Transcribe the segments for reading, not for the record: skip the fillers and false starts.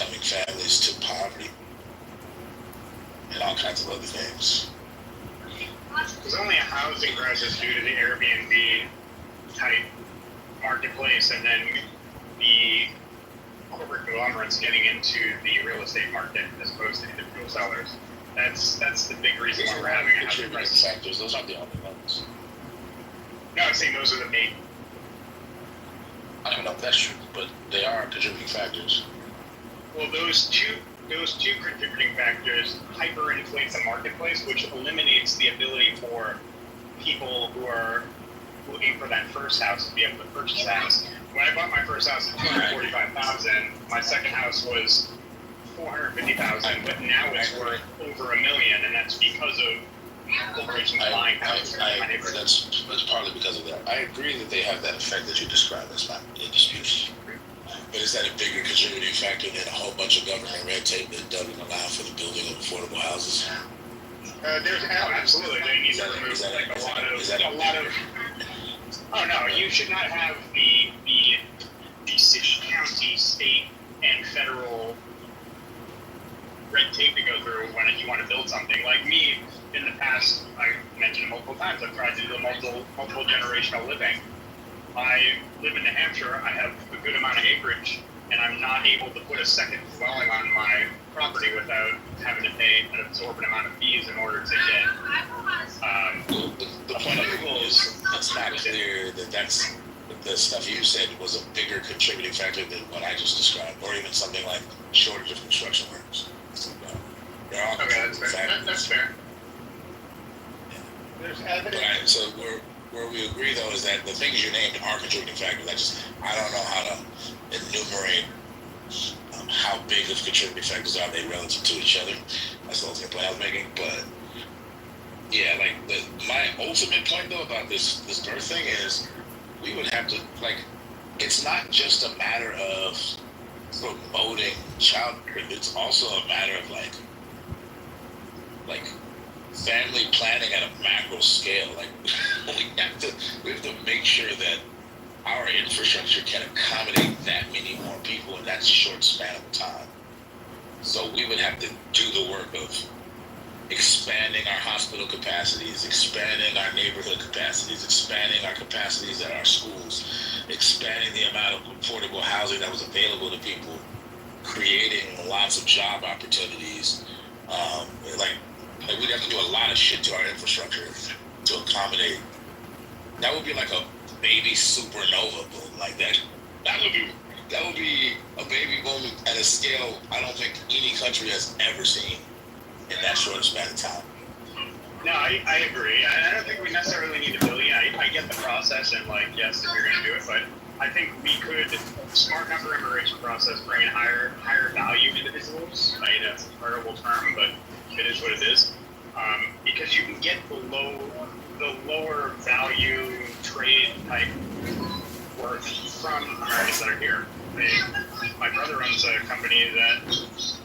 incoming families to poverty and all kinds of other things. There's only a housing crisis due to the Airbnb type marketplace, and then the corporate conglomerates getting into the real estate market as opposed to individual sellers. That's the big reason why we're having a housing crisis. Factors. Those aren't the only ones. No, I'm saying those are the main. I don't know if that's true, but they are contributing factors. Well, those two contributing factors hyperinflate the marketplace, which eliminates the ability for people who are looking for that first house to be able to purchase that house. When I bought my first house at $245,000, my second house was $450,000, but now it's worth over $1 million, and that's because of corporations buying houses in my neighborhood. That's partly because of that. I agree that they have that effect that you described. That's not in dispute. But is that a bigger contributing factor than a whole bunch of government red tape that doesn't allow for the building of affordable houses? Absolutely. They need to remove a lot of. Oh no, you should not have the city, county, state, and federal red tape to go through when you want to build something. Like me, in the past, I mentioned multiple times, I've tried to do multiple generational living. I live in New Hampshire. I have a good amount of acreage, and I'm not able to put a second dwelling on my property without having to pay an absorbent amount of fees in order to get. The point of Google is it's not clear that that's the stuff you said was a bigger contributing factor than what I just described, or even something like shortage of construction workers. They're all okay, that's fair. There's evidence. So where we agree though is that the things you named are contributing factors. I don't know how to enumerate how big of contributing factors are they relative to each other. That's the ultimate point I was making. But yeah, like my ultimate point though about this birth thing is we would have to it's not just a matter of promoting childbirth. It's also a matter of like family planning at a macro scale. We have to make sure that our infrastructure can accommodate that many more people in that short span of time. So we would have to do the work of expanding our hospital capacities, expanding our neighborhood capacities, expanding our capacities at our schools, expanding the amount of affordable housing that was available to people, creating lots of job opportunities. We'd have to do a lot of shit to our infrastructure to accommodate. That would be like a baby supernova boom. Like that would be a baby boom at a scale I don't think any country has ever seen in that short span of time. No, I agree. I don't think we necessarily need a billion. I get the process and yes, if you're going to do it, but I think we could smart number immigration process, bring in higher value individuals. That's a terrible term, but it is what it is. Because you can get the lower value trade type work from Americans that are here. My brother owns a company that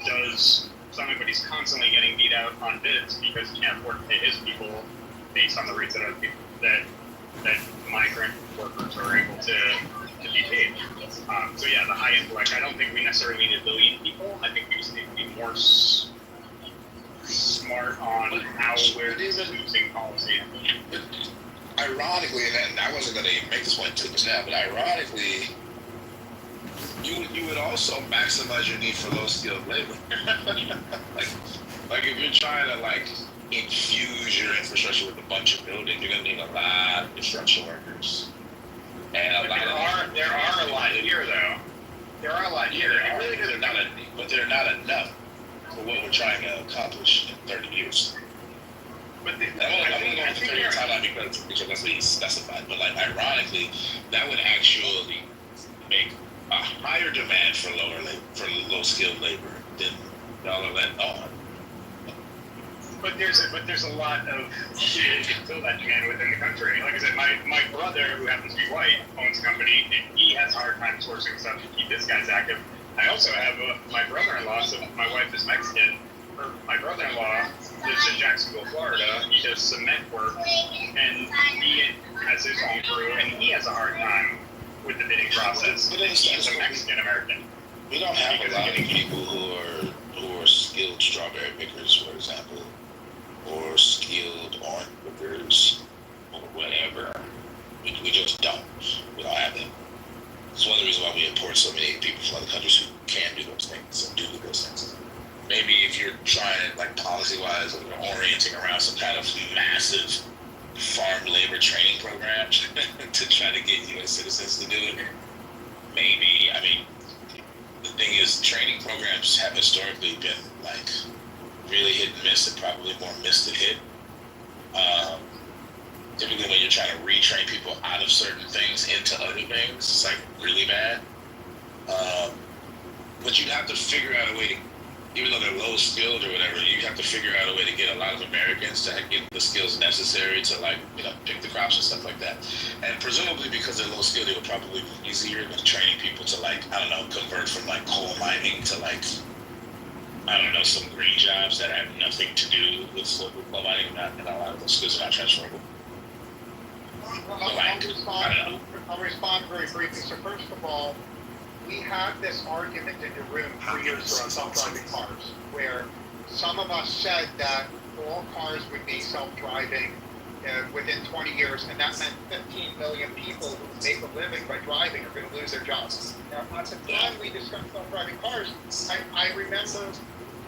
does something, but he's constantly getting beat out on bids because he can't afford to pay his people based on the rates that other people that migrant workers are able to be paid. So yeah, the high end, I don't think we necessarily need a billion people. I think we just need to be more smart on how we're using policy. But ironically, and I wasn't going to make this point to now, but ironically, you would also maximize your need for low-skilled labor. If you're trying to infuse your infrastructure with a bunch of buildings, you're going to need a lot of construction workers. And there are a lot here, though. There are a lot here. It really doesn't. But they're not enough for what we're trying to accomplish in 30 years. But I'm only going to 30 years timeline because that's what he specified. But ironically, that would actually make a higher demand for low skilled labor than y'all are letting on. But there's a lot of shit to fill that demand within the country. Like I said, my brother, who happens to be white, owns a company, and he has a hard time sourcing stuff to keep his guys active. I also have my brother-in-law, so my wife is Mexican. My brother-in-law lives in Jacksonville, Florida. He does cement work, and he has his own crew, and he has a hard time with the bidding process. But he's a Mexican-American. We don't have a lot of people who are skilled strawberry pickers, for example, or skilled orange pickers, or whatever. We just don't. We don't have them. It's one of the reasons why we import so many people from other countries who can do those things and do those things. Maybe if you're trying, like policy-wise, or you're orienting around some kind of massive farm labor training program to try to get U.S. citizens to do it, maybe. I mean, the thing is, training programs have historically been like really hit and miss, and probably more miss than hit. Typically, when you're trying to retrain people out of certain things into other things, it's like really bad. But you'd have to figure out a way to, even though they're low skilled or whatever, you have to figure out a way to get a lot of Americans to get the skills necessary to, like, pick the crops and stuff like that. And presumably because they're low skilled, it would probably be easier than training people to, like, I don't know, convert from like coal mining to, like, I don't know, some green jobs that have nothing to do with coal mining. And a lot of those skills are not transferable. I'll respond very briefly. So first of all, we had this argument in the room 3 years ago on self-driving cars, where some of us said that all cars would be self-driving within 20 years, and that meant 15 million people who make a living by driving are going to lose their jobs. Now, at the time we discussed self-driving cars, I remember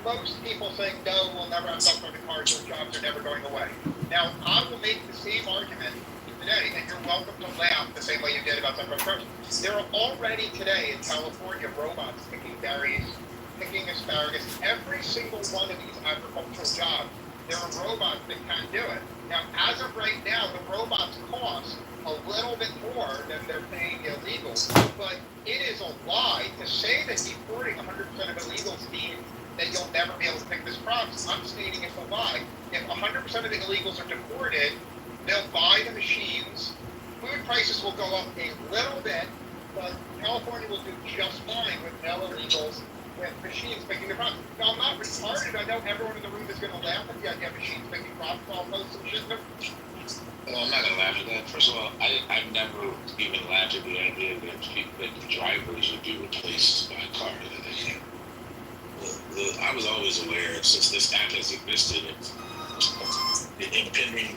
most people saying, no, we'll never have self-driving cars, those jobs are never going away. Now, I will make the same argument today, and you're welcome to laugh the same way you did about self-driving cars. There are already today in California robots picking berries, picking asparagus. Every single one of these agricultural jobs, there are robots that can do it. Now, as of right now, the robots cost a little bit more than they're paying illegals, but it is a lie to say that deporting 100% of illegals means that you'll never be able to pick this crop. I'm stating it's a lie. If 100% of the illegals are deported, they'll buy the machines. Food prices will go up a little bit, but California will do just fine with no illegals, with machines picking the crops. Now, I'm not retarded. I know everyone in the room is going to laugh at the idea of machines picking crops. I'll post some shit. Well, I'm not going to laugh at that. First of all, I've never even laughed at the idea that drivers would be replaced by a car. I was always aware, since this app has existed, the impending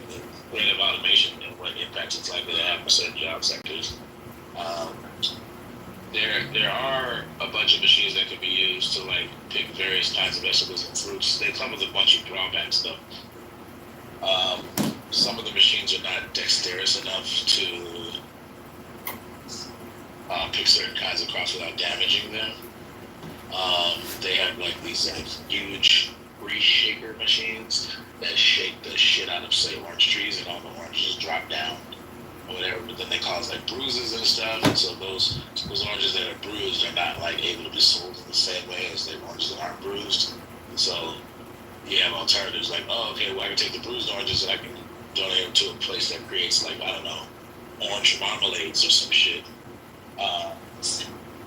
rate of automation and what impacts it's likely to have on certain job sectors. There are a bunch of machines that can be used to, like, pick various kinds of vegetables and fruits. They come with a bunch of drawbacks, though. Some of the machines are not dexterous enough to pick certain kinds of crops without damaging them. They have, like, these, like, huge shaker machines that shake the shit out of, say, orange trees, and all the oranges drop down or whatever, but then they cause, like, bruises and stuff, and so those oranges that are bruised are not, like, able to be sold in the same way as the oranges that aren't bruised. And so you have alternatives, like, oh, okay, well, I can take the bruised oranges and I can donate them to a place that creates, like, I don't know, orange marmalades or some shit.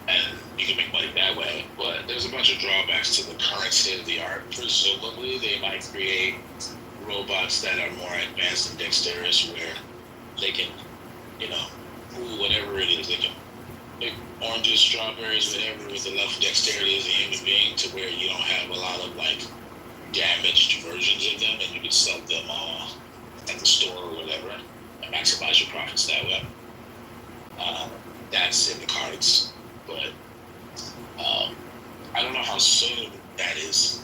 And you can make money that way, but there's a bunch of drawbacks to the current state of the art. Presumably, they might create robots that are more advanced and dexterous, where they can, whatever it is, they can pick oranges, strawberries, whatever, with enough dexterity as a human being to where you don't have a lot of, like, damaged versions of them, and you can sell them at the store or whatever and maximize your profits that way. That's in the cards. But I don't know how soon that is.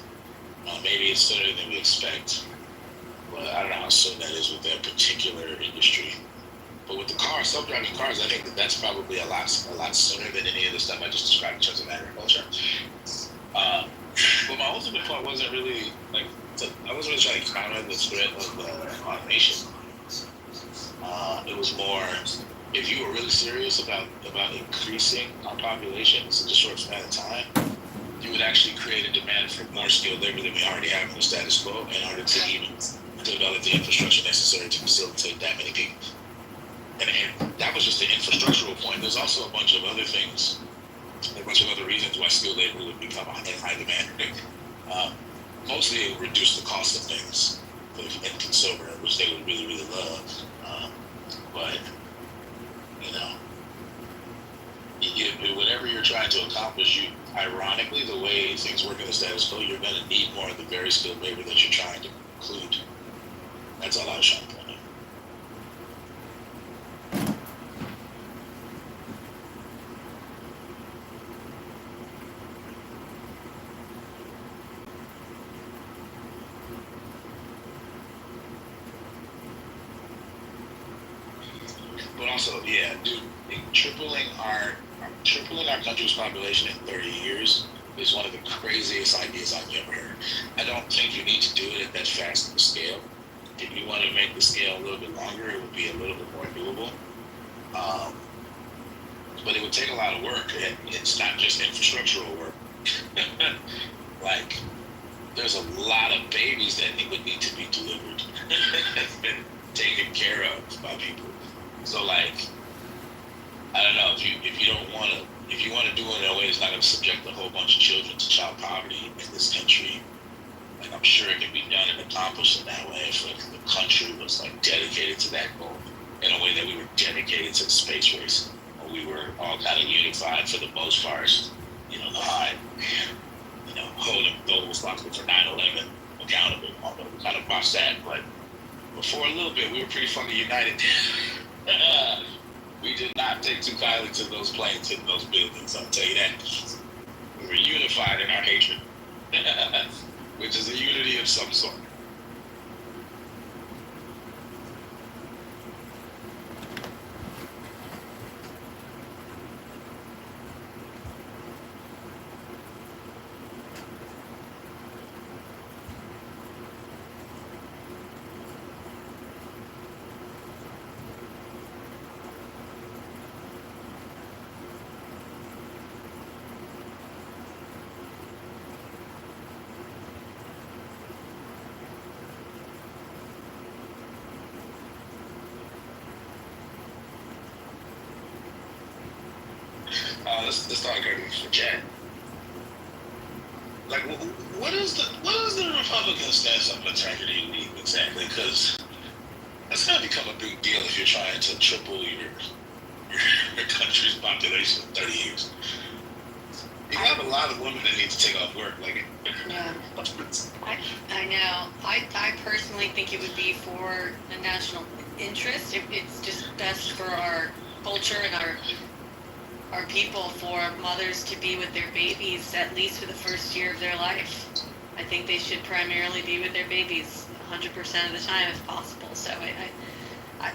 Maybe it's sooner than we expect. But I don't know how soon that is with that particular industry. But with the cars, self-driving cars, I think that's probably a lot sooner than any of the stuff I just described in terms of agriculture. But my ultimate point wasn't really, like, I wasn't really trying to counter the threat of automation. It was more, if you were really serious about increasing our population in such a short span of time, you would actually create a demand for more skilled labor than we already have in the status quo in order to even develop the infrastructure necessary to facilitate that many people. And that was just the infrastructural point. There's also a bunch of other things, a bunch of other reasons why skilled labor would become in high demand. Mostly it would reduce the cost of things for the end consumer, which they would really, really love. But whatever you're trying to accomplish, ironically, the way things work in the status quo, you're going to need more of the very skilled labor that you're trying to include. That's all I was trying to point out. But also, yeah, dude, tripling our country's population in 30 years is one of the craziest ideas I've ever heard. I don't think you need to do it at that fast of a scale. If you want to make the scale a little bit longer, it would be a little bit more doable. But it would take a lot of work. It's not just infrastructural work. Like, there's a lot of babies that would need to be delivered and taken care of by people. So, like, I don't know, if you don't want to, if you want to do it in a way that's not going to subject a whole bunch of children to child poverty in this country, like, I'm sure it can be done and accomplished in that way if, like, the country was, like, dedicated to that goal in a way that we were dedicated to the space race, or we were all kind of unified for the most part, you know, holding those responsible for 9/11 accountable. Although we kind of watched that, but before a little bit, we were pretty fucking united. We did not take too kindly to those planes hitting those buildings, I'll tell you that. We were unified in our hatred, which is a unity of some sort. Let's talk for chat. Like, what is the Republican stance on maternity leave exactly? Because that's gonna become a big deal if you're trying to triple your country's population in 30 years. You have a lot of women that need to take off work. Like, yeah, I know. I personally think it would be for the national interest. It's just best for our culture and our people, for mothers to be with their babies at least for the first year of their life. I think they should primarily be with their babies 100% of the time if possible. So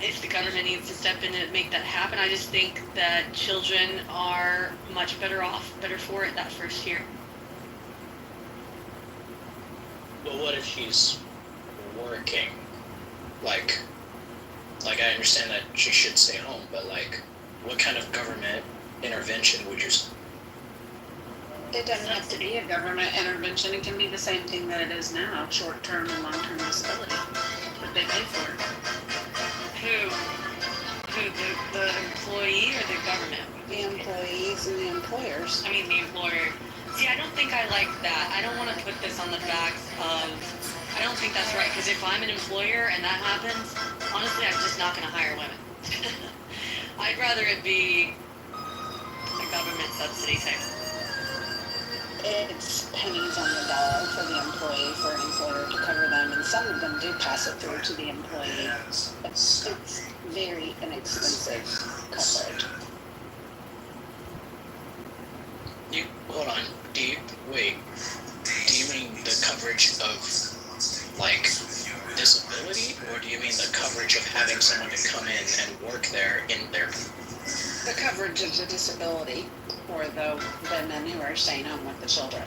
if the government needs to step in and make that happen, I just think that children are much better for it that first year. But what if she's working? Like I understand that she should stay home, but like, what kind of government intervention would you? It doesn't have to be a government intervention. It can be the same thing that it is now, short-term and long-term disability, what they pay for. Who, the employee or the government? The employees and the employers. I mean, the employer. See, I don't think I like that. I don't want to put this on the backs of, I don't think that's right, because if I'm an employer and that happens, honestly, I'm just not going to hire women. I'd rather it be a government subsidy type. It's pennies on the dollar for the employee, for an employer to cover them, and some of them do pass it through to the employee. It's very inexpensive coverage. Hold on. Do you mean the coverage of, like, disability, or do you mean the coverage of having someone to come in and work there in their... The coverage of the disability for the men who are staying home with the children.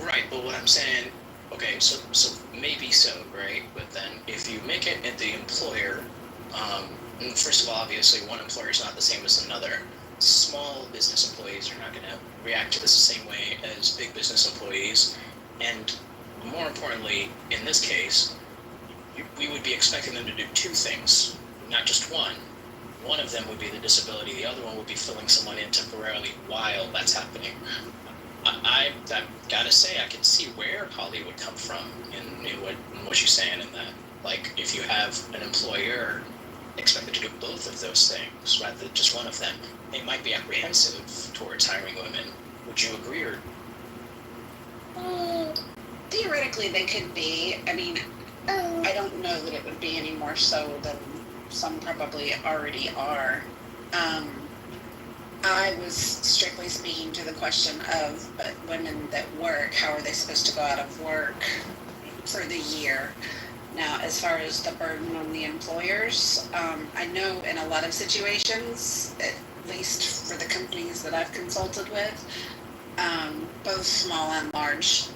Right, but what I'm saying, okay, so maybe so, right? But then if you make it at the employer, first of all, obviously one employer is not the same as another. Small business employees are not going to react to this the same way as big business employees. And more importantly, in this case, we would be expecting them to do two things, not just one. One of them would be the disability, the other one would be filling someone in temporarily while that's happening. I've got to say, I can see where Holly would come from in what she's saying in that. Like, if you have an employer expected to do both of those things rather than just one of them, they might be apprehensive towards hiring women, Would you agree, or? Theoretically, they could be. I mean, I don't know that it would be any more so than some probably already are. I was strictly speaking to the question of women that work. How are they supposed to go out of work for the year? Now, as far as the burden on the employers, I know in a lot of situations, at least for the companies that I've consulted with, both small and large,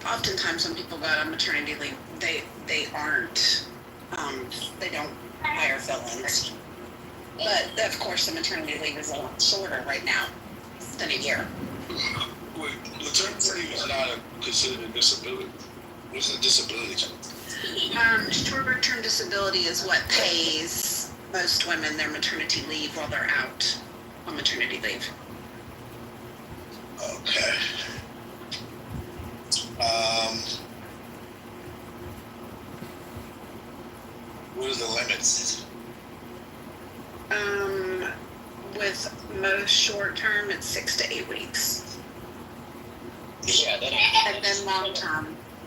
oftentimes when people go out on maternity leave, they aren't, they don't hire fill-ins. But of course, the maternity leave is a lot shorter right now than a year. Wait, maternity leave is not considered a disability. What's a disability? Short-term disability is what pays most women their maternity leave while they're out on maternity leave. Okay. What is the limits? With most short-term, it's 6 to 8 weeks. Yeah, that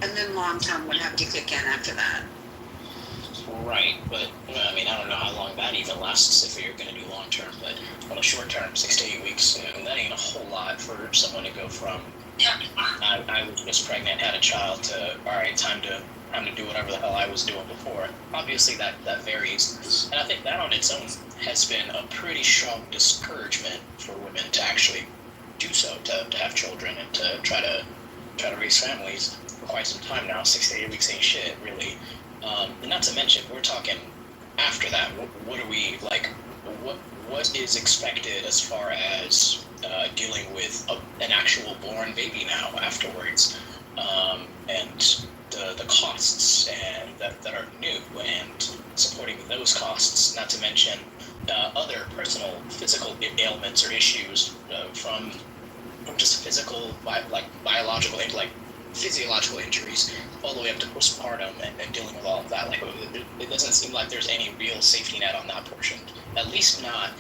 And then long-term would have to kick in after that. right, but I mean, I don't know how long that even lasts if you're going to do long term, but on a short term, 6 to 8 weeks, that ain't a whole lot for someone to go from I was just pregnant, had a child to all right, time to do whatever the hell I was doing before. Obviously, that varies, and I think that on its own has been a pretty strong discouragement for women to actually do so, to have children and to try to raise families for quite some time now. 6 to 8 weeks ain't shit, really. And not to mention, we're talking after that. What are we like? What is expected as far as dealing with an actual born baby now afterwards, and the costs and that are new, and supporting those costs. Not to mention other personal physical ailments or issues from just physical, biological, like physiological injuries, all the way up to postpartum and dealing with all of that. Like, it doesn't seem like there's any real safety net on that portion. At least not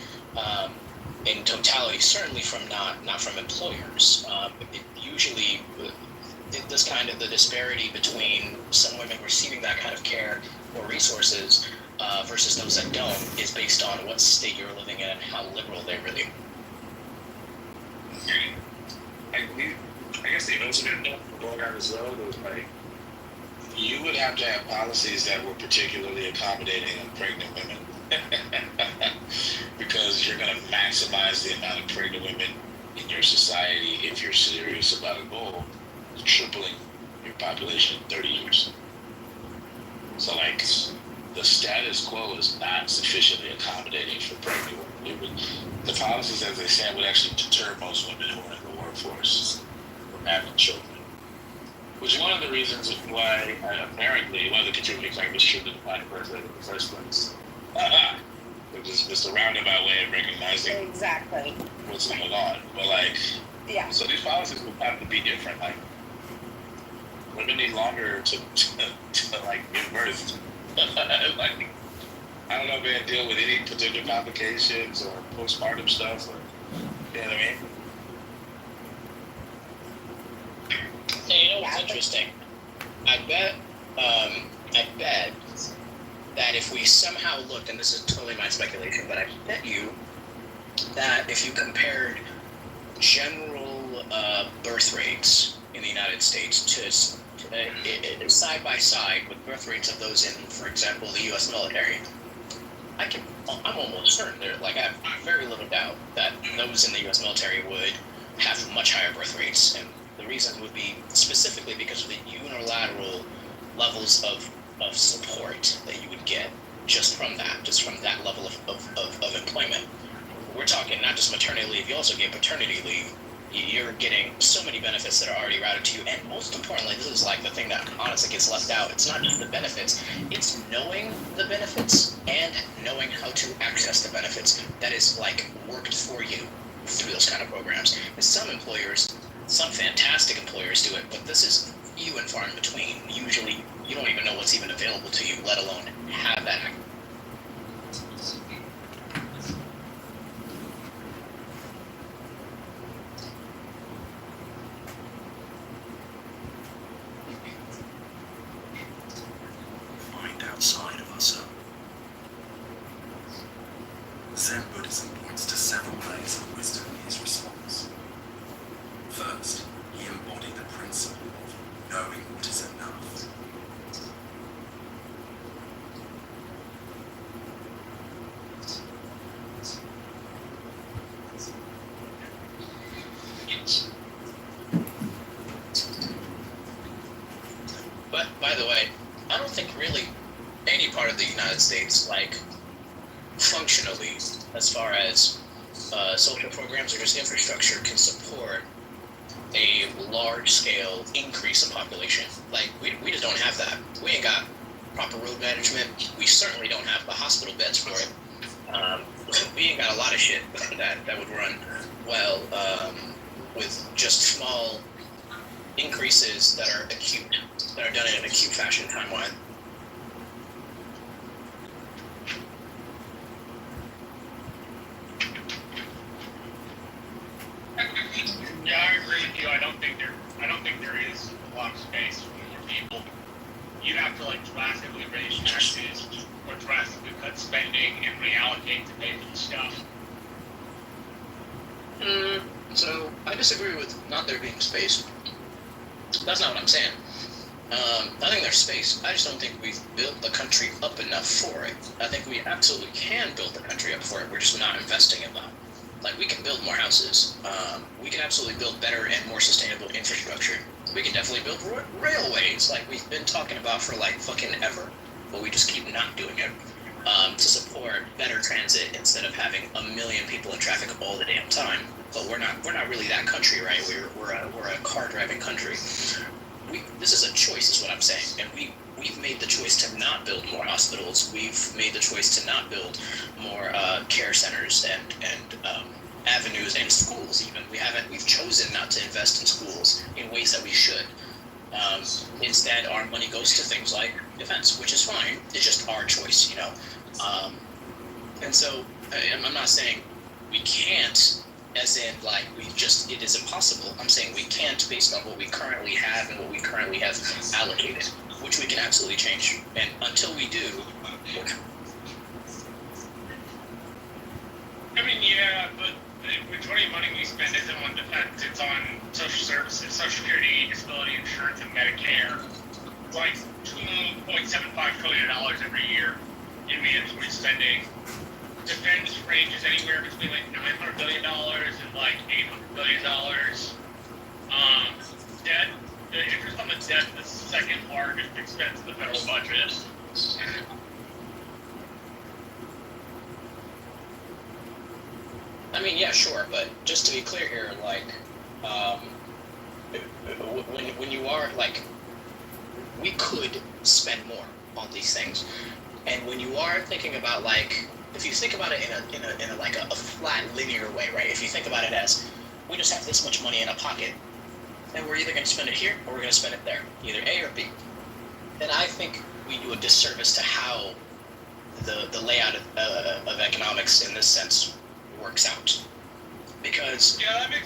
in totality. Certainly not from employers. It usually, this kind of the disparity between some women receiving that kind of care or resources versus those that don't is based on what state you're living in and how liberal they really are. I guess the ultimate program as well was like, you would have to have policies that were particularly accommodating of pregnant women. Because you're going to maximize the amount of pregnant women in your society if you're serious about a goal of tripling your population in 30 years. So, like, the status quo is not sufficiently accommodating for pregnant women. The policies, as they stand, would actually deter most women who are in the workforce from having children. Which is one of the reasons why, apparently, one of the contributing factors to the decline of birth rate in the first place. Which is just a roundabout way of recognizing Exactly. what's going on. But, like, Yeah. so these policies will have to be different. Like, women need longer to like, give birth. Like, I don't know if they had to deal with any particular complications or postpartum stuff, or, you know what I mean? Hey, you know what's interesting? I bet that if we somehow looked, and this is totally my speculation, but I bet you that if you compared general birth rates in the United States to side by side with birth rates of those in, for example, the U.S. military, I'm almost certain I have very little doubt that those in the U.S. military would have much higher birth rates, and the reason would be specifically because of the unilateral levels of support that you would get just from that level of employment. We're talking not just maternity leave, you also get paternity leave. You're getting so many benefits that are already routed to you, and most importantly, this is like the thing that honestly gets left out. It's not just the benefits, it's knowing the benefits and knowing how to access the benefits that is like worked for you through those kind of programs. And some employers, some fantastic employers do it, but this is few and far in between. Usually you don't even know what's even available to you, let alone have that. balance of knowing what is enough. But by the way, I don't think really any part of the United States, like functionally, as far as social programs or just infrastructure, can support a large-scale increase in population. Like we just don't have that. We ain't got proper road management. We certainly don't have the hospital beds for it. We ain't got a lot of shit that would run well with just small increases that are acute, that are done in an acute fashion time-wise. Yeah, I agree with you. I don't think there is a lot of space for more people. You'd have to like drastically raise taxes or drastically cut spending and reallocate to pay for the stuff. So I disagree with not there being space. That's not what I'm saying. I think there's space. I just don't think we've built the country up enough for it. I think we absolutely can build the country up for it. We're just not investing in that. Like, we can build more houses. We can absolutely build better and more sustainable infrastructure. We can definitely build railways, like we've been talking about for like fucking ever, but we just keep not doing it. To support better transit instead of having a million people in traffic all the damn time. But we're not really that country, right? We're a car driving country. This is a choice, is what I'm saying, and we've made the choice to not build more hospitals. We've made the choice to not build more care centers and avenues and schools. Even we've chosen not to invest in schools in ways that we should. Instead, our money goes to things like defense, which is fine. It's just our choice, you know. And so I'm not saying we can't, as in like it is impossible. I'm saying we can't based on what we currently have and what we currently have allocated, which we can absolutely change. And until we do, I mean, yeah, but the majority of money we spend isn't on defense. It's on social services, social security, disability insurance, and Medicare. It's like $2.75 trillion every year in mandatory spending. Defense ranges anywhere between like $900 billion and like $800 billion. Debt, the interest on the debt is the second largest expense of the federal budget. I mean, yeah, sure, but just to be clear here, like, when you are like, we could spend more on these things, and when you are thinking about like, if you think about it in a like a flat linear way, right? If you think about it as we just have this much money in a pocket, and we're either going to spend it here or we're going to spend it there, either A or B, then I think we do a disservice to how the layout of economics in this sense works out, because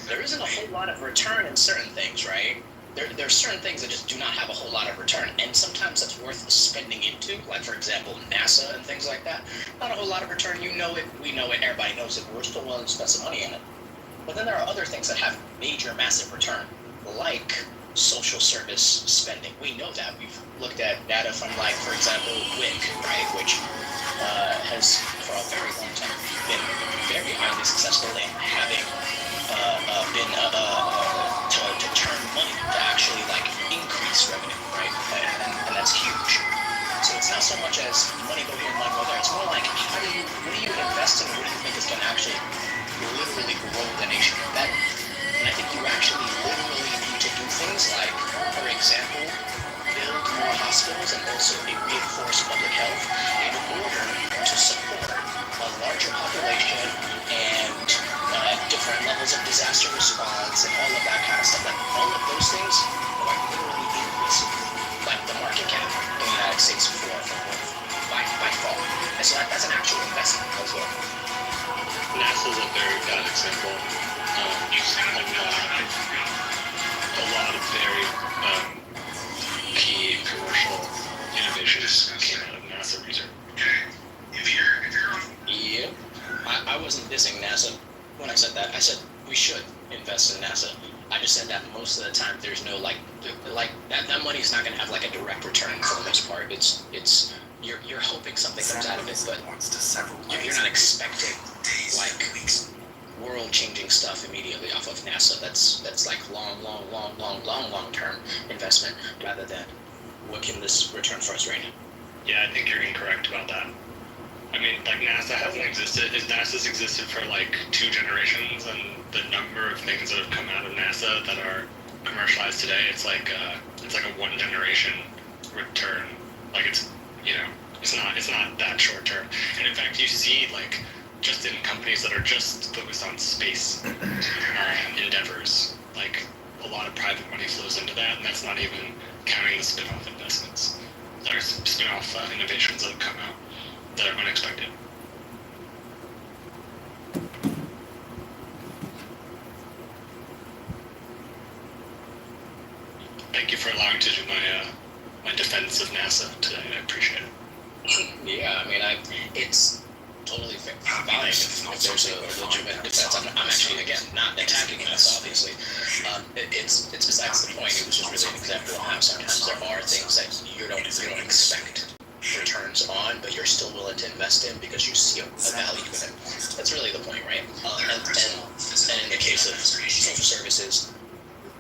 there isn't a whole lot of return in certain things, right? There are certain things that just do not have a whole lot of return, and sometimes that's worth spending into, like for example NASA and things like that. Not a whole lot of return, you know it, we know it, everybody knows it, we're still willing to spend some money in it. But then there are other things that have major, massive return, like social service spending. We know that. We've looked at data from, like, for example, WIC, right, which has for a very long time been very highly successful in having been to turn money to actually like increase revenue, right? And that's huge. So it's not so much as money go here, money go there. It's more like what do you invest in? What do you think is going to actually literally grow the nation better? And I think you actually literally need to do things like, for example, build more hospitals and also reinforce public health in order to support a larger population and different levels of disaster response and all of that kind of stuff. Like all of those things are like literally increasing like the market cap in the United States by far. And so that's an actual investment as well. NASA's a very bad example. A lot of very key commercial innovations came out of NASA research. Yeah, I wasn't dissing NASA when I said that. I said we should invest in NASA. I just said that most most of the time there's no like that money's not going to have like a direct return for the most part. It's you're hoping something comes out of it, but you're not expecting like world-changing stuff immediately off of NASA. That's like long term investment rather than what can this return for us right now. Yeah, I think you're incorrect about that. I mean, like NASA hasn't existed. NASA's existed for like 2 generations, and the number of things that have come out of NASA that are commercialized today, it's like a 1 generation return. Like it's not that short term. And in fact, you see like just in companies that are just focused on space endeavors, like a lot of private money flows into that, and that's not even counting the spin-off investments or spin-off innovations that have come out that are unexpected. Thank you for allowing to do my defense of NASA today. I appreciate it. Yeah, I mean, it's totally fine if there's a legitimate defense. I'm actually, again, not attacking NASA, obviously. It's besides the point. It was just really an example of how sometimes there are things that you don't expect returns on, but you're still willing to invest in because you see a value in it. That's really the point, right? And in the case of social services,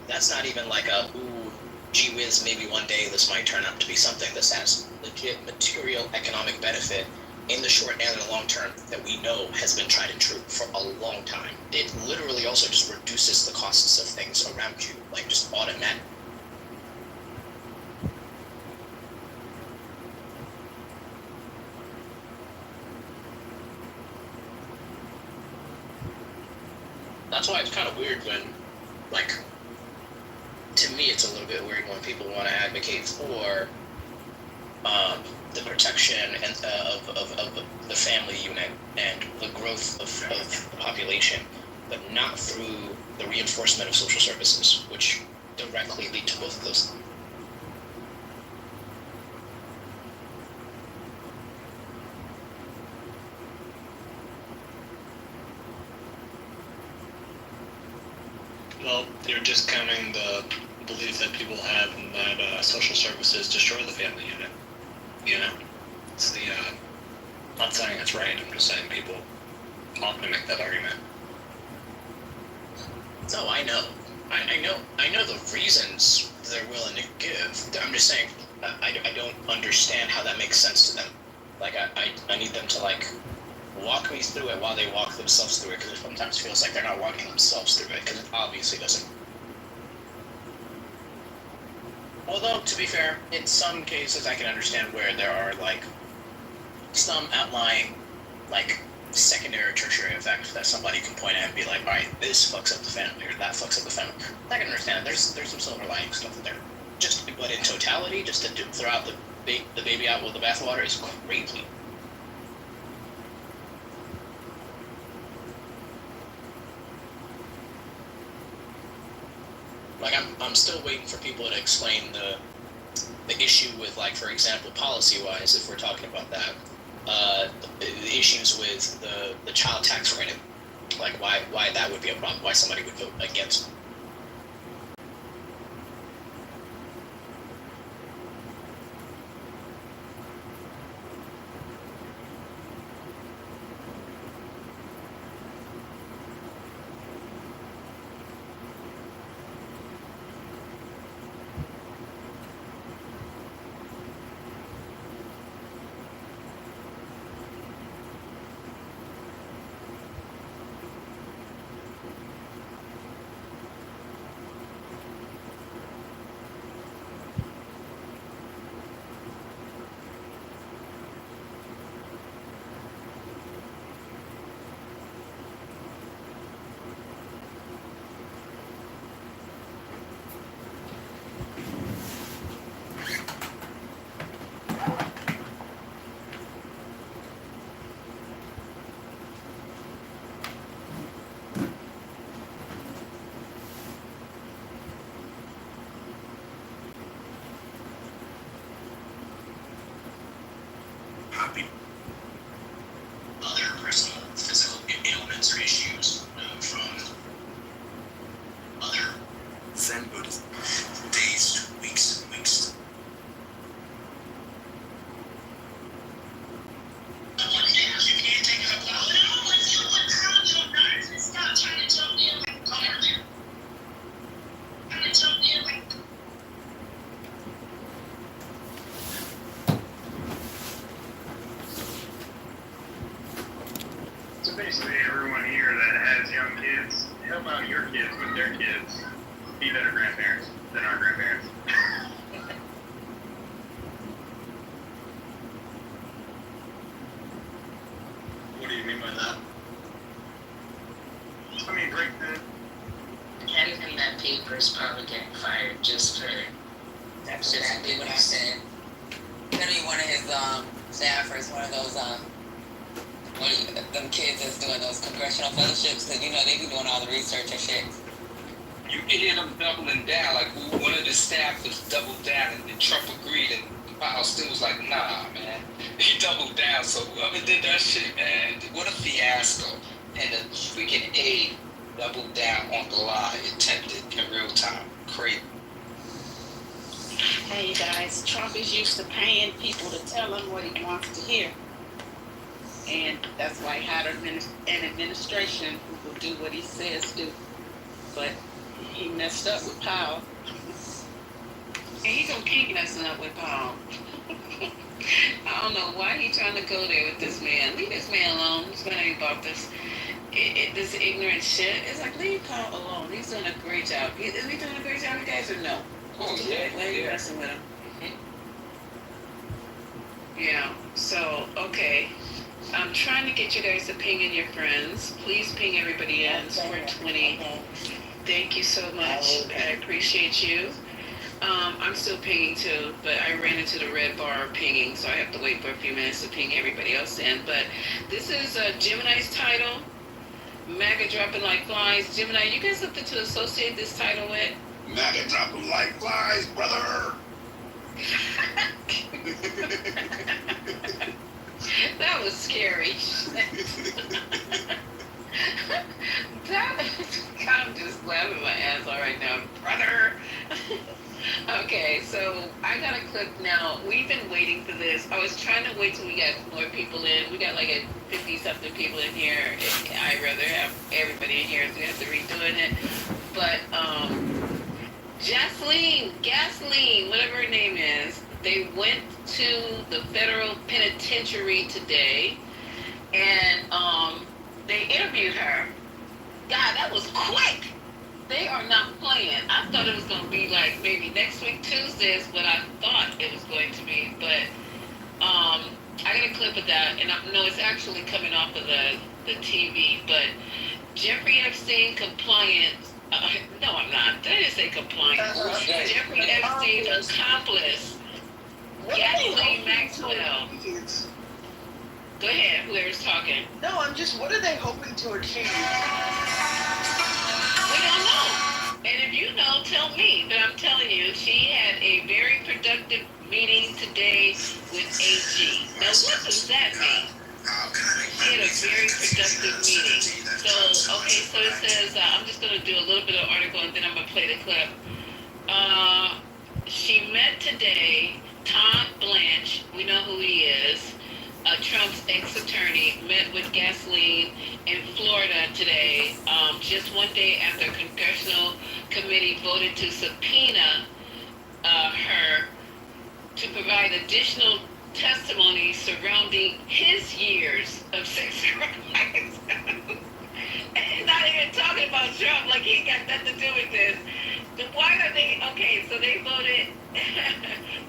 that's not even like a, ooh, gee whiz, maybe one day this might turn out to be something. This has legit material economic benefit in the short and the long term that we know has been tried and true for a long time. It literally also just reduces the costs of things around you, like just automatic. That's why it's kind of weird when, like, to me it's a little bit weird when people want to advocate for the protection and of the family unit and the growth of the population, but not through the reinforcement of social services, which directly lead to both of those. Well, you're discounting the belief that people have in that social services destroy the family unit. You know, it's the. Not saying it's right. I'm just saying people often make that argument. No, I know. I know the reasons they're willing to give. I'm just saying, I don't understand how that makes sense to them. Like, I need them to, like, walk me through it while they walk themselves through it, because it sometimes feels like they're not walking themselves through it, because it obviously doesn't. Although, to be fair, in some cases I can understand where there are, like, some outlying, like, secondary or tertiary effects that somebody can point at and be like, alright, this fucks up the family, or that fucks up the family. I can understand. There's some silver lining stuff there. But in totality, just to throw out the baby out with the bathwater is crazy. Like, I'm still waiting for people to explain the issue with, like, for example, policy-wise, if we're talking about that, the issues with the child tax credit, like why that would be a problem, why somebody would vote against. exactly what I said. Literally one of his staffers, one of those them kids that's doing those congressional fellowships, because they be doing all the research and shit. You can hear them doubling down. Like one of the staff was doubled down, and Trump agreed, and Powell still was like, "Nah, man." He doubled down. So whoever did that shit, man, what a fiasco! And the freaking aide doubled down on the lie, attempted in real time. Crazy. Hey, you guys, Trump is used to paying people to tell him what he wants to hear. And that's why he had an administration who will do what he says do. But he messed up with Powell. And he gonna keep messing up with Paul. I don't know why he trying to go there with this man. Leave this man alone. He's gonna about this this ignorant shit. It's like, leave Paul alone. He's doing a great job. Is he doing a great job, you guys, or no? Oh yeah, Why are you messing with him? Yeah. So okay. I'm trying to get you guys to ping in your friends. Please ping everybody in. It's 420. Thank you so much. I appreciate you. I'm still pinging too, but I ran into the red bar pinging, so I have to wait for a few minutes to ping everybody else in. But this is Gemini's title, MAGA dropping like flies. Gemini, you guys something to associate this title with? MAGA dropping like flies, brother. That was scary. I'm just laughing my ass off right now, brother. Okay, so I got a clip now. We've been waiting for this. I was trying to wait till we got more people in. We got like a 50-something people in here. I'd rather have everybody in here so we have to redoing it. But Gasoline, whatever her name is, they went to the federal penitentiary today, and they interviewed her. God, that was quick. They are not playing. I thought it was going to be like maybe next week Tuesday is what I thought it was going to be, but I got a clip of that, and I know it's actually coming off of the TV, but Jeffrey Epstein compliance. No, I'm not. Did I just say compliance? Jeffrey Epstein accomplice. Gasoline Maxwell. Go ahead, whoever's talking. No, what are they hoping to achieve? We don't know. And if you know, tell me. But I'm telling you, she had a very productive meeting today with AG. Now, what does that mean? She had a very productive meeting. So it says, I'm just going to do a little bit of article and then I'm going to play the clip. She met today, Todd Blanche, we know who he is, Trump's ex-attorney, met with Gasoline in Florida today, just one day after a congressional committee voted to subpoena her to provide additional testimony surrounding his years of sex crimes. And not even talking about Trump, like he got nothing to do with this. Why are they, so they voted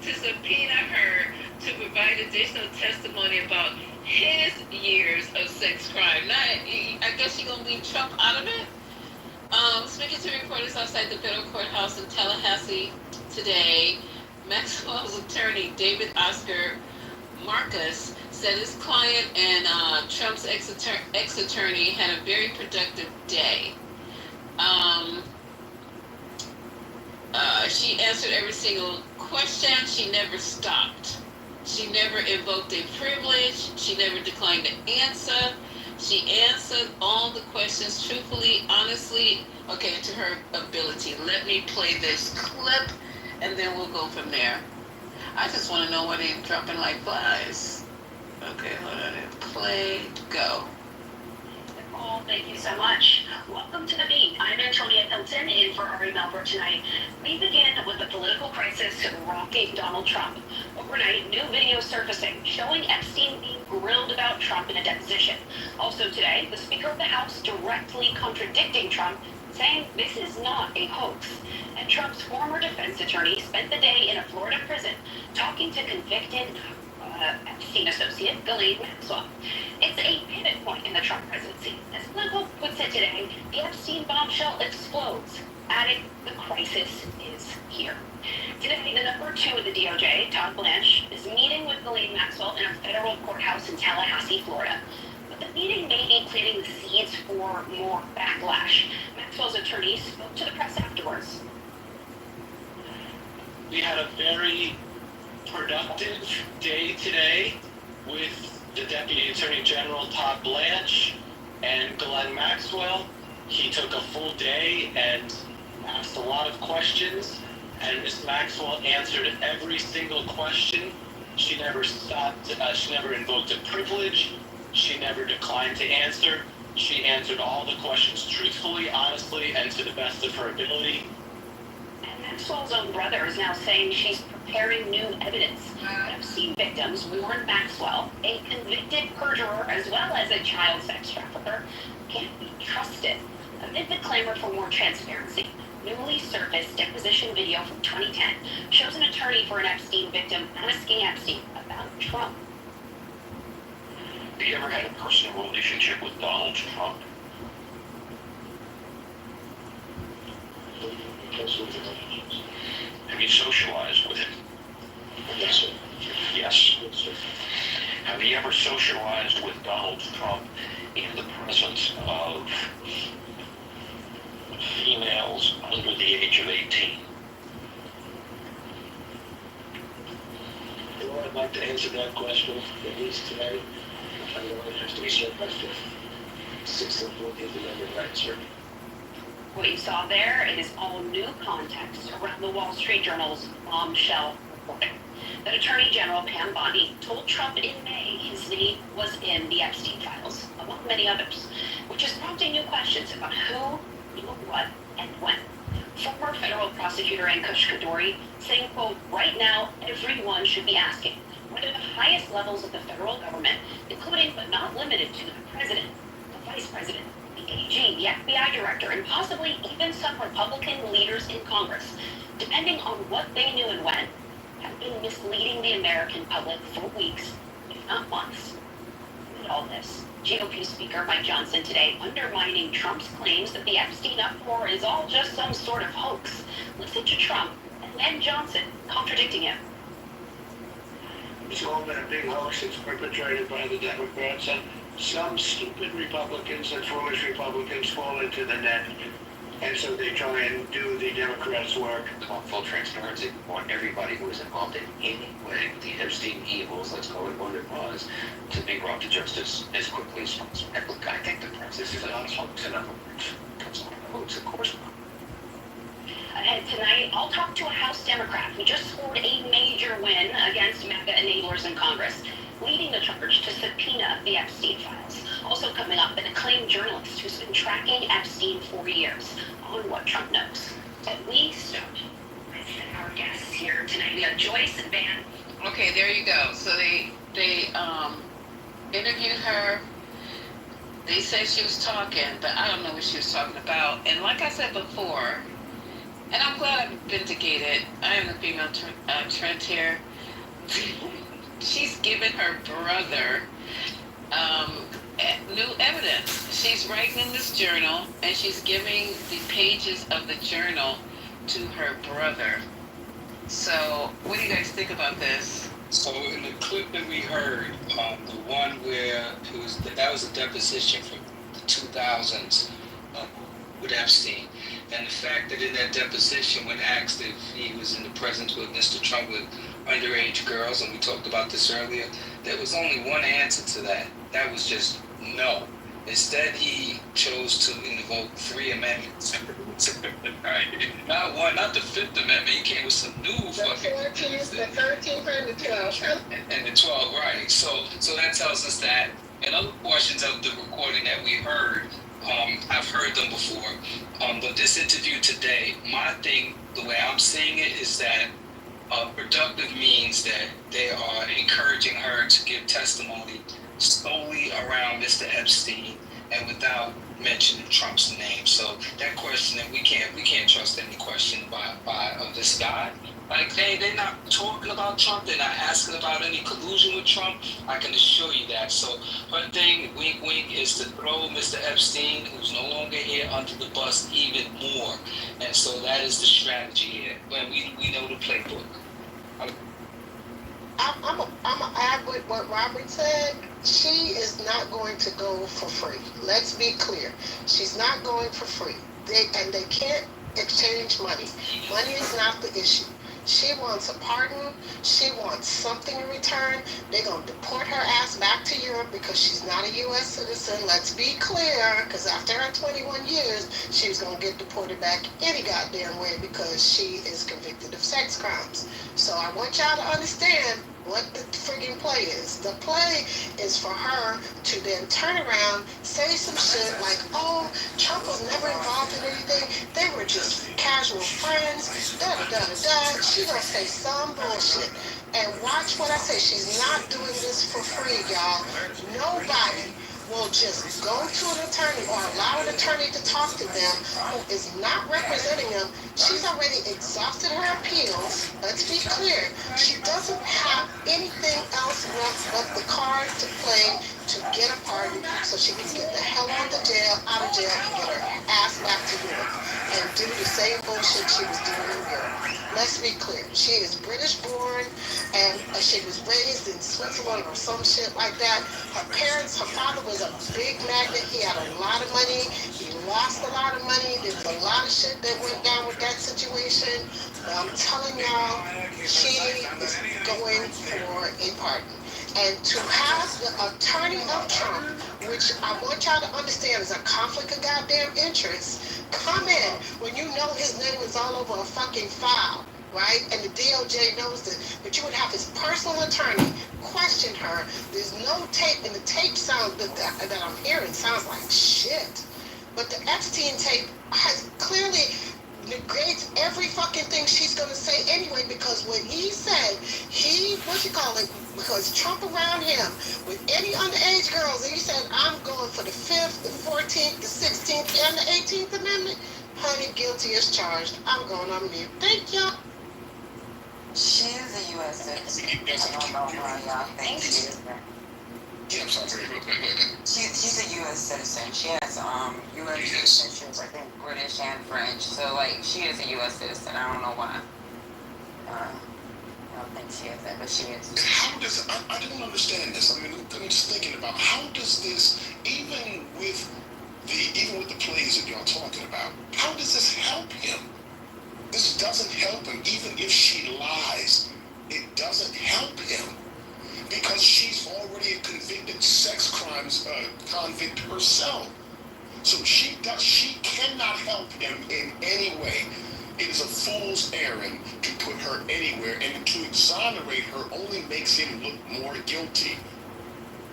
to subpoena her to provide additional testimony about his years of sex crime. I guess you're going to leave Trump out of it? Speaking to reporters outside the federal courthouse in Tallahassee today, Maxwell's attorney, David Oscar Marcus, said his client and Trump's ex-attorney had a very productive day. She answered every single question. She never stopped. She never invoked a privilege. She never declined to answer. She answered all the questions truthfully, honestly, to her ability. Let me play this clip, and then we'll go from there. I just want to know why they're dropping like flies. Okay, hold on. Play, go. Nicole, thank you so much. Welcome to the beat. I'm Antonia Hilton in for Ari Melber tonight. We begin with the political crisis rocking Donald Trump. Overnight, new video surfacing showing Epstein being grilled about Trump in a deposition. Also today, the Speaker of the House directly contradicting Trump, saying this is not a hoax. And Trump's former defense attorney spent the day in a Florida prison talking to convicted Epstein associate Ghislaine Maxwell. It's a pivot point in the Trump presidency. As Politico puts it today, the Epstein bombshell explodes, adding the crisis is here. Today, The number 2 of the DOJ, Todd Blanche, is meeting with Ghislaine Maxwell in a federal courthouse in Tallahassee, Florida. But the meeting may be planting the seeds for more backlash. Maxwell's attorney spoke to the press afterwards. We had a very productive day today with the Deputy Attorney General Todd Blanche and Ghislaine Maxwell. He took a full day and asked a lot of questions, and Ms. Maxwell answered every single question. She never stopped, she never invoked a privilege, she never declined to answer. She answered all the questions truthfully, honestly, and to the best of her ability. And Maxwell's own brother is now saying she's preparing new evidence. Epstein victims warned Maxwell, a convicted perjurer as well as a child sex trafficker, can't be trusted. Amid the clamor for more transparency, newly surfaced deposition video from 2010 shows an attorney for an Epstein victim asking Epstein about Trump. Have you ever had a personal relationship with Donald Trump? Have you socialized with him? Yes, sir. Yes. Yes, sir. Have you ever socialized with Donald Trump in the presence of females under the age of 18? Well, I'd like to answer that question at least today. I don't know if there's a question. 16th, 14th Amendment rights, sir. What you saw there is all new context around the Wall Street Journal's bombshell reporting. That Attorney General Pam Bondi told Trump in May his name was in the Epstein files, among many others, which is prompting new questions about who knew what and when. Former federal prosecutor Ankush Kaduri saying, quote, right now, everyone should be asking whether the highest levels of the federal government, including but not limited to the president, the vice president, the AG, the FBI director, and possibly even some Republican leaders in Congress, depending on what they knew and when, have been misleading the American public for weeks, if not months. Amid all this, GOP Speaker Mike Johnson today undermining Trump's claims that the Epstein uproar is all just some sort of hoax. Listen to Trump and then Johnson contradicting him. It's all been a big hoax that's perpetrated by the Democrats, and some stupid Republicans and foolish Republicans fall into the net, and so they try and do the Democrats' work. Full transparency. We want everybody who was involved in any way with the Epstein evils, let's call it what it was, to be brought to justice as quickly as possible. And look, I think the process is a hoax. In other words, it's not a hoax, of course not. Ahead tonight, I'll talk to a House Democrat who just scored a major win against MAGA enablers in Congress, leading the charge to subpoena the Epstein files. Also coming up, an acclaimed journalist who's been tracking Epstein for years on what Trump knows. But we start with our guests here tonight. We have Joyce and Van. Okay, there you go. So they interviewed her. They said she was talking, but I don't know what she was talking about. And like I said before, and I'm glad I'm vindicated. I am the female Trent here. She's given her brother new evidence. She's writing in this journal, and she's giving the pages of the journal to her brother. So, what do you guys think about this? So in the clip that we heard, the one where that was a deposition from the 2000s with Epstein, and the fact that in that deposition, when asked if he was in the presence with Mr. Trump with underage girls, and we talked about this earlier, there was only one answer to that. That was just no. Instead, he chose to invoke 3 amendments. Right. Not one, not the 5th Amendment. He came with some new fucking. The 13th and the 12th. And the 12, right. So that tells us that. And other portions of the recording that we heard, I've heard them before. But this interview today, my thing, the way I'm seeing it, is that productive means that they are encouraging her to give testimony solely around Mr. Epstein and without mentioning Trump's name. So that question, that we can't trust any question of this guy. Like they're not talking about Trump. They're not asking about any collusion with Trump. I can assure you that. So her thing, wink, wink, is to throw Mr. Epstein, who's no longer here, under the bus even more. And so that is the strategy here. But we know the playbook. Robert said, she is not going to go for free. Let's be clear. She's not going for free. They can't exchange money. Money is not the issue. She wants a pardon. She wants something in return. They're going to deport her ass back to Europe because she's not a U.S. citizen. Let's be clear, because after her 21 years, she was going to get deported back any goddamn way because she is convicted of sex crimes. So I want y'all to understand what the friggin' play is. The play is for her to then turn around, say some shit like, oh, Trump was never involved in anything. They were just casual friends. Da-da-da-da-da. She gonna say some bullshit. And watch what I say. She's not doing this for free, y'all. Nobody will just go to an attorney or allow an attorney to talk to them who is not representing them. She's already exhausted her appeals. Let's be clear. She doesn't have anything else but the card to play to get a pardon so she can get the hell out of jail and get her ass back to Europe and do the same bullshit she was doing in Europe. Let's be clear. She is British born and she was raised in Switzerland or some shit like that. Her father was a big magnet. He had a lot of money. He lost a lot of money. There was a lot of shit that went down with that situation. But I'm telling y'all, she is going for a pardon. And to have the attorney of Trump, which I want y'all to understand is a conflict of goddamn interest, come in when you know his name is all over a fucking file, right? And the DOJ knows this, but you would have his personal attorney question her. There's no tape, and the tape sound that I'm hearing sounds like shit. But the Epstein tape has clearly negates every fucking thing she's gonna say anyway, because when he said because Trump around him with any underage girls, and he said, I'm going for the 5th, the 14th, the 16th, and the 18th Amendment, honey, guilty as charged. I'm going on mute. Thank you. She is a U.S. citizen. I don't know why y'all think she is. Yeah, I'm sorry. She's a U.S. citizen. She has U.S. citizenship, I think British and French. So like she is a U.S. citizen. I don't know why. I don't think she is that, but she is. How does I don't understand this. I mean, I'm just thinking about how does this even with the plays that y'all talking about, how does this help him? This doesn't help him. Even if she lies, it doesn't help him. Because she's already a convicted sex crimes convict herself. So she cannot help him in any way. It is a fool's errand to put her anywhere, and to exonerate her only makes him look more guilty.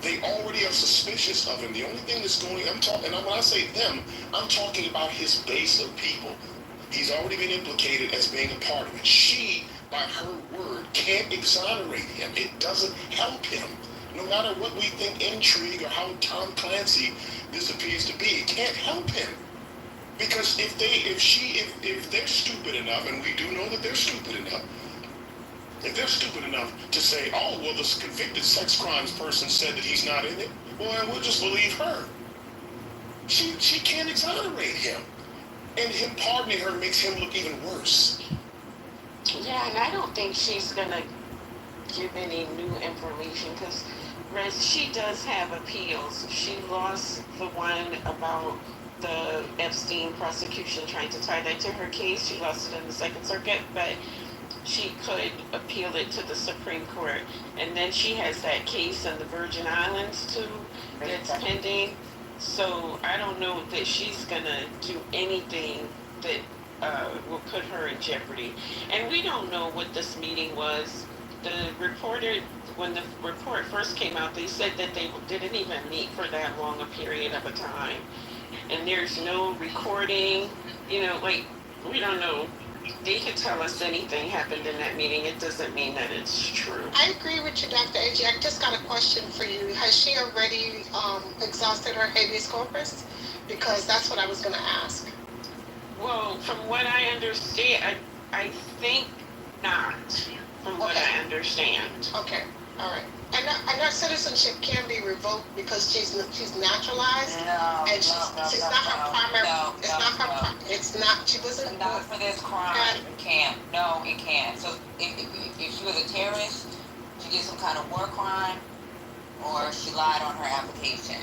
They already are suspicious of him. The only thing that's going, when I say them, I'm talking about his base of people. He's already been implicated as being a part of it. She, by her word, can't exonerate him. It doesn't help him. No matter what we think intrigue or how Tom Clancy this appears to be, it can't help him. Because if they're stupid enough, and we do know that they're stupid enough, if they're stupid enough to say, oh, well, this convicted sex crimes person said that he's not in it, well, we'll just believe her. She can't exonerate him. And him pardoning her makes him look even worse. Yeah, and I don't think she's gonna give any new information because she does have appeals. She lost the one about the Epstein prosecution trying to tie that to her case. She lost it in the Second Circuit, but she could appeal it to the Supreme Court. And then she has that case in the Virgin Islands too that's pending. So I don't know that she's gonna do anything that will put her in jeopardy. And we don't know what this meeting was. The reporter, when the report first came out, they said that they didn't even meet for that long a period of a time. And there's no recording, we don't know. They could tell us anything happened in that meeting. It doesn't mean that it's true. I agree with you, Dr. AJ. I just got a question for you. Has she already exhausted her habeas corpus? Because that's what I was going to ask. Well, from what I understand, I think not, from what I understand. Okay, all right. And her citizenship can be revoked because she's naturalized. No, and she's not her primary. It's not. She wasn't. Not for this crime. It can't. No, it can't. So if she was a terrorist, she did some kind of war crime, or she lied on her application.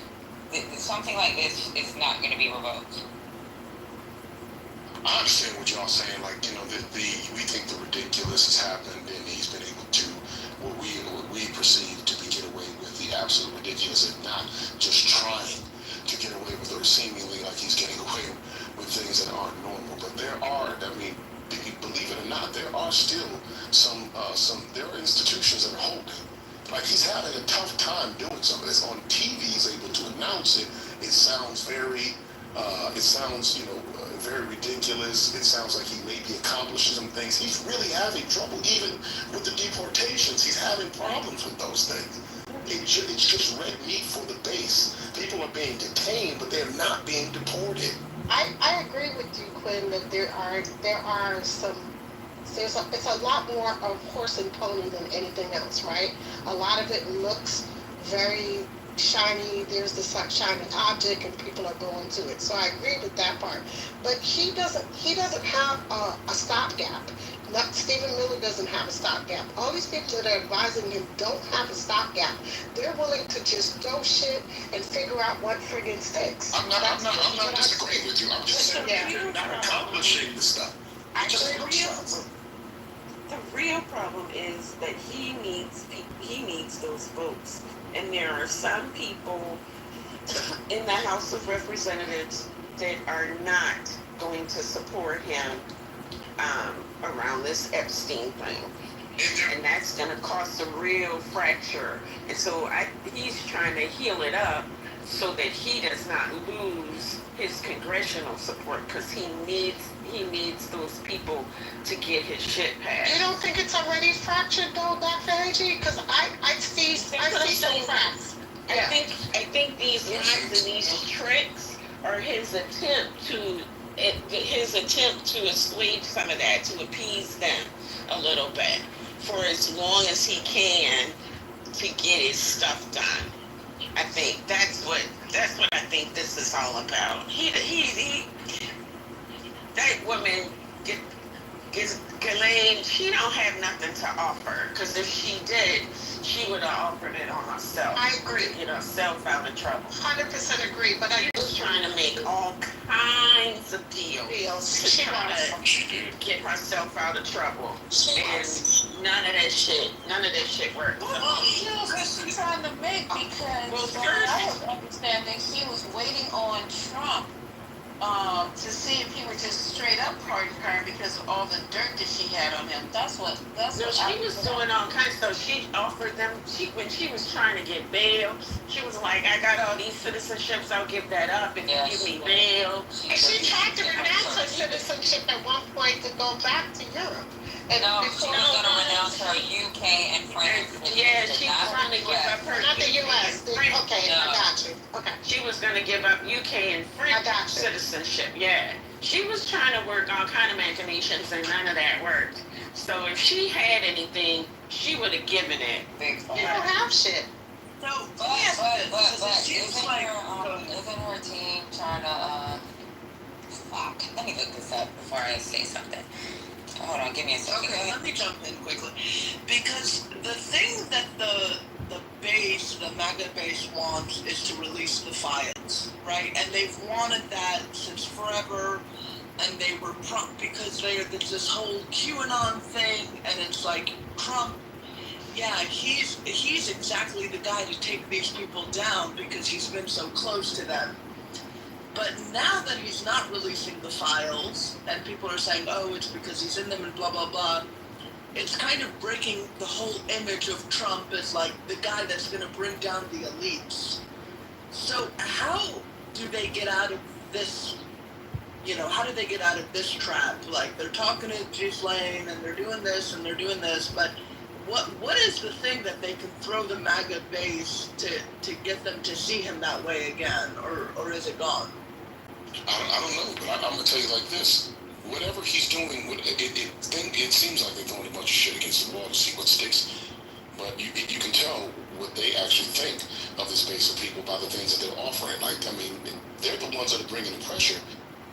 Something like this is not going to be revoked. I understand what y'all saying. Like, you know, we think the ridiculous has happened, and he's been able to what we perceive to be get away with the absolute ridiculous, and not just trying to get away with, or seemingly like he's getting away with things that aren't normal. But there are, I mean, believe it or not, there are still there are institutions that are holding. Like, he's having a tough time doing some of this. On TV, he's able to announce it. It sounds very, you know, very ridiculous. It sounds like he may be accomplishing some things. He's really having trouble, even with the deportations. He's having problems with those things. It's just red meat for the base. People are being detained, but they're not being deported. I agree with you, Quinn, that there are some. It's a lot more of horse and pony than anything else, right? A lot of it looks very shiny. There's this shiny object, and people are going to it. So I agree with that part. But he doesn't have a stopgap. Stephen Miller doesn't have a stopgap. All these people that are advising him don't have a stopgap. They're willing to just go shit and figure out what friggin' sticks. I'm not disagreeing with you. I'm just saying they're not accomplishing the stuff. The real problem is that he needs those votes, and there are some people in the House of Representatives that are not going to support him around this Epstein thing, and that's going to cause a real fracture. And so he's trying to heal it up so that he does not lose his congressional support, because he needs those people to get his shit passed. You don't think it's already fractured though, Dr. Angie? Because I see some cracks. I think these lies and these tricks are his attempt to assuage some of that, to appease them a little bit for as long as he can to get his stuff done. I think that's what I think this is all about. That woman, Ghislaine, she don't have nothing to offer, because if she did, she would have offered it on herself. I agree. Get herself out of trouble. 100% agree, but I was trying to make all kinds of deals to try to get herself out of trouble. And none of that shit worked. Well, deals was she trying to make, because I have understanding she was waiting on Trump to see if he would just straight up pardon her because of all the dirt that she had on him. She was doing all kinds of stuff. She offered them, when she was trying to get bail, she was like, I got all these citizenships, I'll give that up if you give me bail. And she tried to renounce her citizenship at one point to go back to Europe. And no, she was going to renounce her UK and French. Yeah, she was trying to give up her. Not the US. Okay, I got you. Okay. She was going to give up UK and French citizenship. Yeah. She was trying to work all kind of machinations, and none of that worked. So if she had anything, she would have given it. You don't have shit. No, but isn't her team trying to fuck? Let me look this up before I say something. Hold on, give me a second. Okay, let me jump in quickly. Because the thing that the MAGA base wants is to release the files, right? And they've wanted that since forever, and they were because there's this whole QAnon thing, and it's like, Trump, yeah, he's exactly the guy to take these people down because he's been so close to them. But now that he's not releasing the files, and people are saying, oh, it's because he's in them and blah, blah, blah, it's kind of breaking the whole image of Trump as, like, the guy that's going to bring down the elites. So how do they get out of this, how do they get out of this trap? Like, they're talking to Ghislaine, and they're doing this, and they're doing this, but what is the thing that they can throw the MAGA base to get them to see him that way again, or is it gone? I don't know, but I'm gonna tell you like this: whatever he's doing, it seems like they're throwing a bunch of shit against the wall to see what sticks. But you can tell what they actually think of this base of people by the things that they're offering. Like, I mean, they're the ones that are bringing the pressure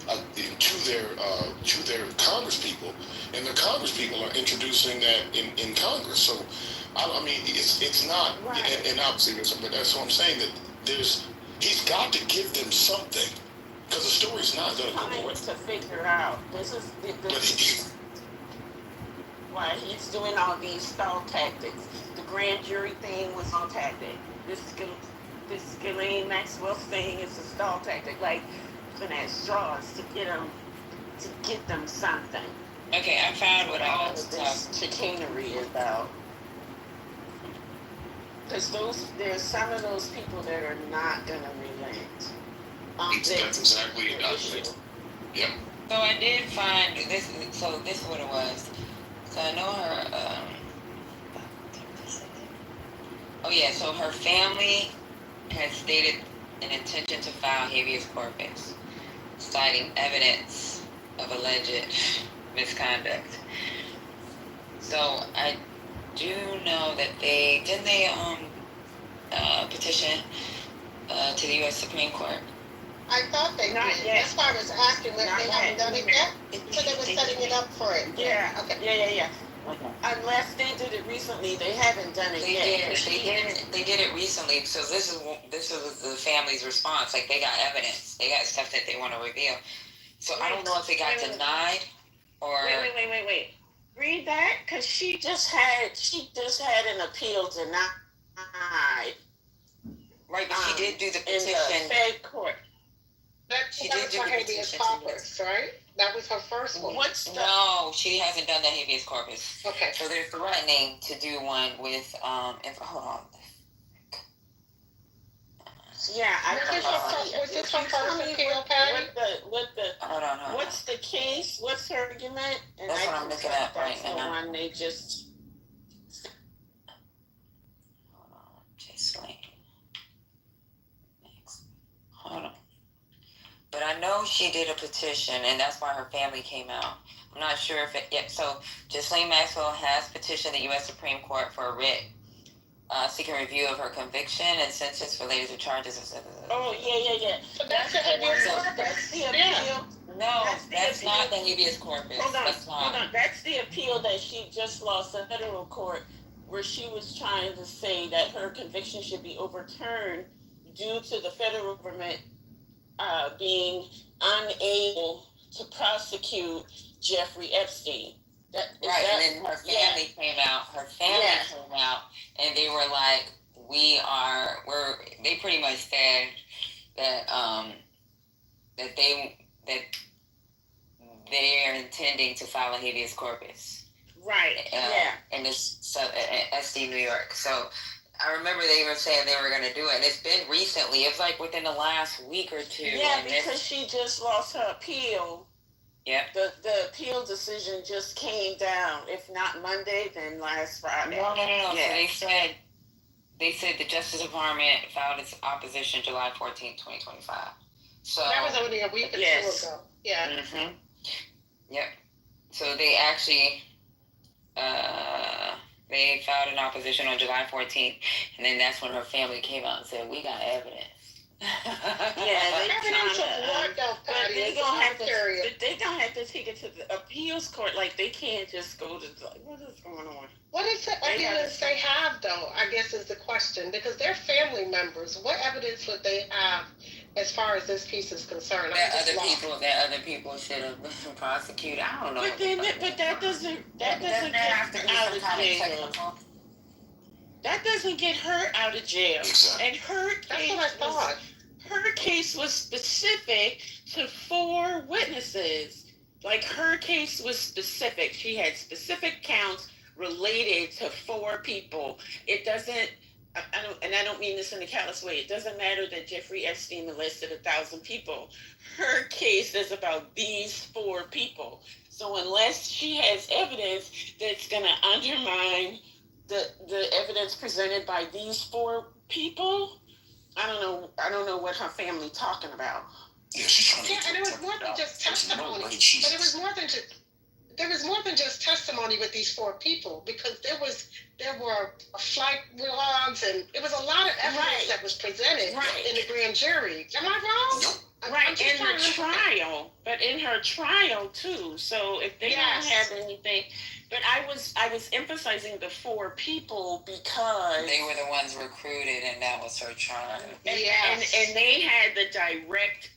to their Congress people, and the Congress people are introducing that in Congress. So I mean, it's not, and obviously, but that's what I'm saying, that he's got to give them something, because the story's not going to go away. To figure out, this is why he's doing all these stall tactics. The grand jury thing was on tactic. This Ghislaine Maxwell thing is a stall tactic, like looking at straws to get them something. Okay, I found what all I was of this chicanery is about. Because there's some of those people that are not gonna relent. That's exactly it. Yep. So I did find this. So this is what it was. So I know her. Oh yeah. So her family has stated an intention to file habeas corpus, citing evidence of alleged misconduct. So I do know that they petition to the U.S. Supreme Court. I thought they did. That's why I was asking that they haven't done it yet. So they were setting it up for it. Yeah. Okay. Yeah. Unless they did it recently, they haven't done it yet. They did it recently. So this is the family's response. Like, they got evidence. They got stuff that they want to reveal. So I don't know if it got denied or. Wait. Read that, because she just had an appeal denied. Right, but she did do the petition in the Fed court. That was her habeas corpus, right? That was her first one. No, she hasn't done the habeas corpus. Okay. So they're threatening to do one with hold on. Yeah, was this her first appeal, Patty? Hold on. What's the case? What's her argument? And that's what I'm looking at right now. That's the one they just. Hold on, J-Slane. Hold on. But I know she did a petition, and that's why her family came out. I'm not sure if it yet. So, Ghislaine Maxwell has petitioned the U.S. Supreme Court for a writ seeking review of her conviction and sentence related to charges of. Oh yeah. So that's the habeas corpus. That's the appeal. No, that's not the habeas corpus. Hold on. That's the appeal that she just lost in federal court, where she was trying to say that her conviction should be overturned due to the federal government being unable to prosecute Jeffrey Epstein. And then her family came out. Came out, and they were like, they pretty much said that that they are intending to file a habeas corpus. Right. In this SD New York. So I remember they were saying they were going to do it, and it's been recently. It's like within the last week or two. Yeah, because she just lost her appeal. Yep. The appeal decision just came down. If not Monday, then last Friday. No. Yeah. So they said the Justice Department filed its opposition July 14, 2025. So that was only a week or two ago. Yeah. Mm-hmm. Yep. So they actually they filed an opposition on July 14th, and then that's when her family came out and said, "We got evidence." Evidence of what, though, Patty? They're gonna have to take it to the appeals court. Like, they can't just go to what is going on? What is the evidence they have, though? I guess is the question, because they're family members. What evidence would they have as far as this piece is concerned? That other people should have been prosecuted. I don't know. But that doesn't get out of jail. That doesn't get her out of jail. And her case was specific to 4 witnesses. Like, her case was specific. She had specific counts related to 4 people. It doesn't, I don't mean this in a callous way. It doesn't matter that Jeffrey Epstein molested 1,000 people. Her case is about these 4 people. So unless she has evidence that's going to undermine the evidence presented by these 4 people, I don't know what her family talking about. Yeah, and it was more than just testimony. But it was more than just. There was more than just testimony with these 4 people, because there were flight logs, and it was a lot of evidence that was presented in the grand jury. Am I wrong? Nope. Right, in her trial, but in her trial too. So if they don't have anything, but I was emphasizing the 4 people because They were the ones recruited, and that was her trial. And they had direct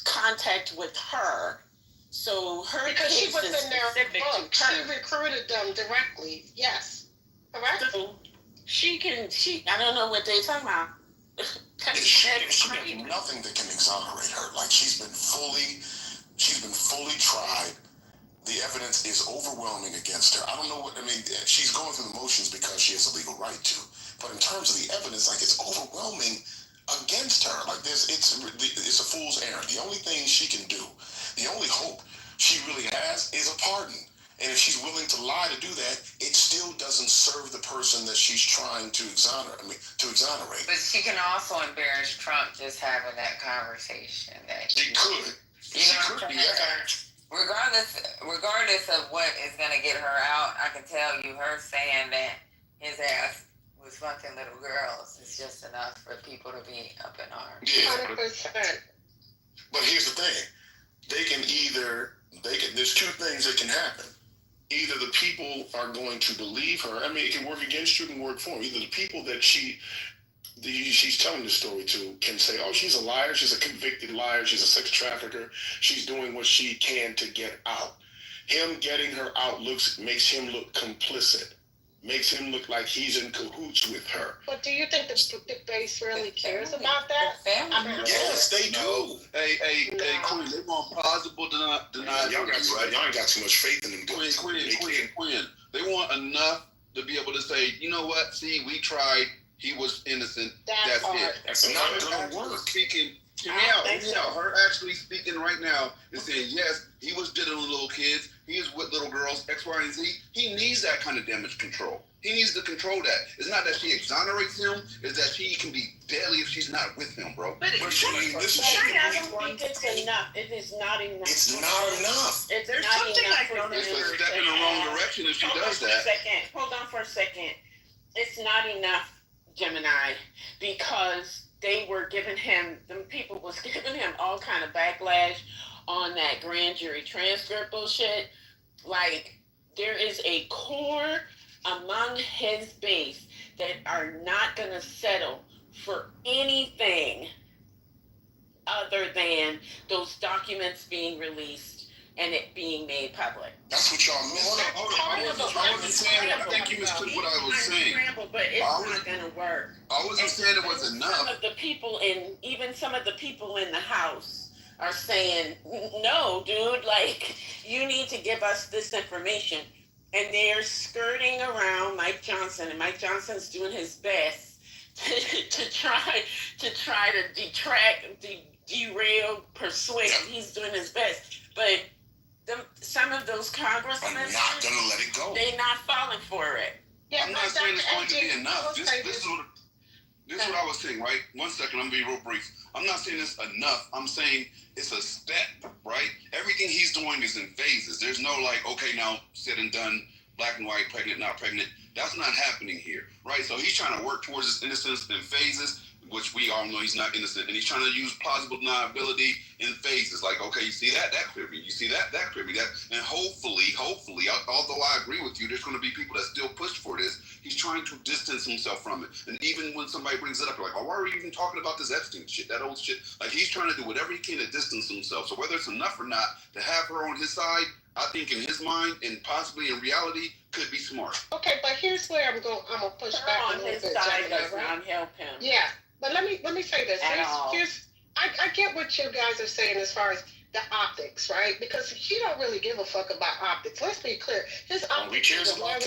contact with her. So her because she case was is in their specific book. to her. She recruited them directly. Yes, correct. So she I don't know what they're talking about. She has nothing that can exonerate her. Like she's been fully tried. The evidence is overwhelming against her. I don't know what I mean. She's going through the motions because she has a legal right to. But in terms of the evidence, like it's overwhelming against her. Like it's a fool's errand. The only thing she can do, the only hope she really has, is a pardon. And if she's willing to lie to do that, it still doesn't serve the person that she's trying to exonerate. But she can also embarrass Trump just having that conversation. She could. She could do that. Regardless of what is going to get her out, I can tell you her saying that his ass was fucking little girls is just enough for people to be up in arms. Yeah. 100%. But here's the thing. There's 2 things that can happen. Either the people are going to believe her. I mean, it can work against you, it can work for her. Either the people that she's telling the story to can say, oh, she's a liar, she's a convicted liar, she's a sex trafficker, she's doing what she can to get out. Him getting her out makes him look complicit, makes him look like he's in cahoots with her. But do you think the base really cares about that? Yes, they do. Hey, Queen, they want plausible deniability. Y'all ain't got too much faith in them. Queen. They want enough to be able to say, you know what? See, we tried. He was innocent. That's it. That's not gonna work. Speaking. Hear me out. Her actually speaking right now is saying, yes, he was dealing with little kids. He is with little girls, X, Y, and Z. He needs that kind of damage control. He needs to control that. It's not that she exonerates him. It's that she can be deadly if she's not with him, bro. But I don't think it's enough. It is not enough. It's not enough. There's not something enough like for this to step in the wrong direction if she does that. Hold on for a second. It's not enough, Gemini, because they were giving him, the people was giving him all kind of backlash on that grand jury transcript bullshit. Like, there is a core among his base that are not going to settle for anything other than those documents being released and it being made public. That's what y'all missed. I wasn't saying that. I think you mistook what I was saying. But it's not going to work. I wasn't saying it was enough. Some of the people even some of the people in the House are saying, no, dude, like, you need to give us this information. And they're skirting around Mike Johnson, and Mike Johnson's doing his best to try to derail, persuade. He's doing his best. But some of those congressmen are not going to let it go. They're not falling for it. Yeah, I'm not saying it's going to be enough. This is what I was saying, right? 1 second, I'm going to be real brief. I'm not saying it's enough. I'm saying it's a step, right? Everything he's doing is in phases. There's no like, okay, now said and done, black and white, pregnant, not pregnant. That's not happening here, right? So he's trying to work towards his innocence in phases, which we all know he's not innocent. And he's trying to use plausible deniability in phases. Like, okay, you see that could be. You see that could be that. And hopefully, although I agree with you, there's going to be people that still push for this. He's trying to distance himself from it. And even when somebody brings it up, you're like, oh, why are you even talking about this Epstein shit, that old shit? Like, he's trying to do whatever he can to distance himself. So whether it's enough or not, to have her on his side, I think in his mind and possibly in reality could be smart. Okay, but here's where I'm gonna push back a little bit. Side does not help him. Yeah, but let me say this. I get what you guys are saying as far as the optics, right? Because he don't really give a fuck about optics. Let's be clear. His optics. He cares about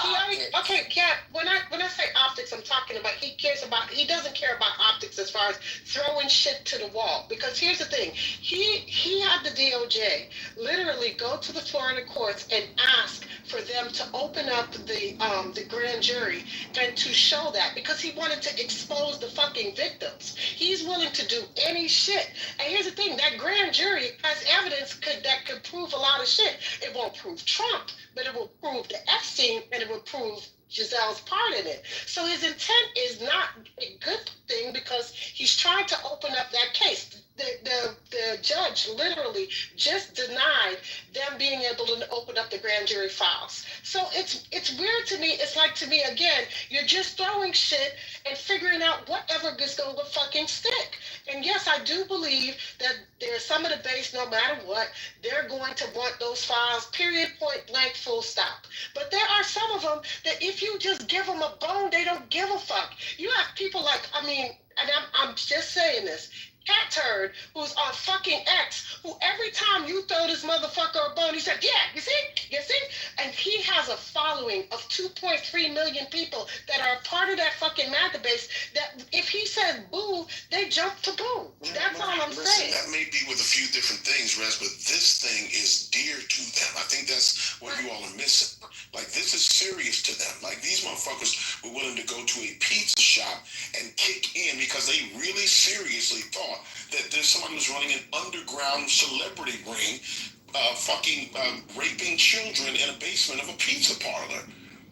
optics. Okay, yeah. When I say optics, I'm talking about he doesn't care about optics as far as throwing shit to the wall. Because here's the thing, he had the DOJ literally go to the Florida courts and ask for them to open up the grand jury and to show that, because he wanted to expose the fucking victims. He's willing to do any shit. And here's the thing, that grand jury has evidence that could prove a lot of shit. It won't prove Trump, but it will prove the Epstein, and it will prove Giselle's part in it. So his intent is not a good thing because he's trying to open up that case. The judge literally just denied them being able to open up the grand jury files. So it's weird to me. It's like, to me, again, you're just throwing shit and figuring out whatever is going to fucking stick. And yes, I do believe that there's some of the base, no matter what, they're going to want those files, period, point blank, full stop. But there are some of them that if you just give them a bone, they don't give a fuck. You have people like, and I'm just saying this, Cat Turd, who's on fucking X, who every time you throw this motherfucker a bone, he said, yeah, you see? And he has a following of 2.3 million people that are a part of that fucking MAGA base that if he says boo, they jump to boo. That's all I'm saying. That may be with a few different things, Rez, but this thing is dear to them. I think that's what you all are missing. Like, this is serious to them. Like, these motherfuckers were willing to go to a pizza shop and kick in because they really seriously thought that there's someone who's running an underground celebrity ring, raping children in a basement of a pizza parlor.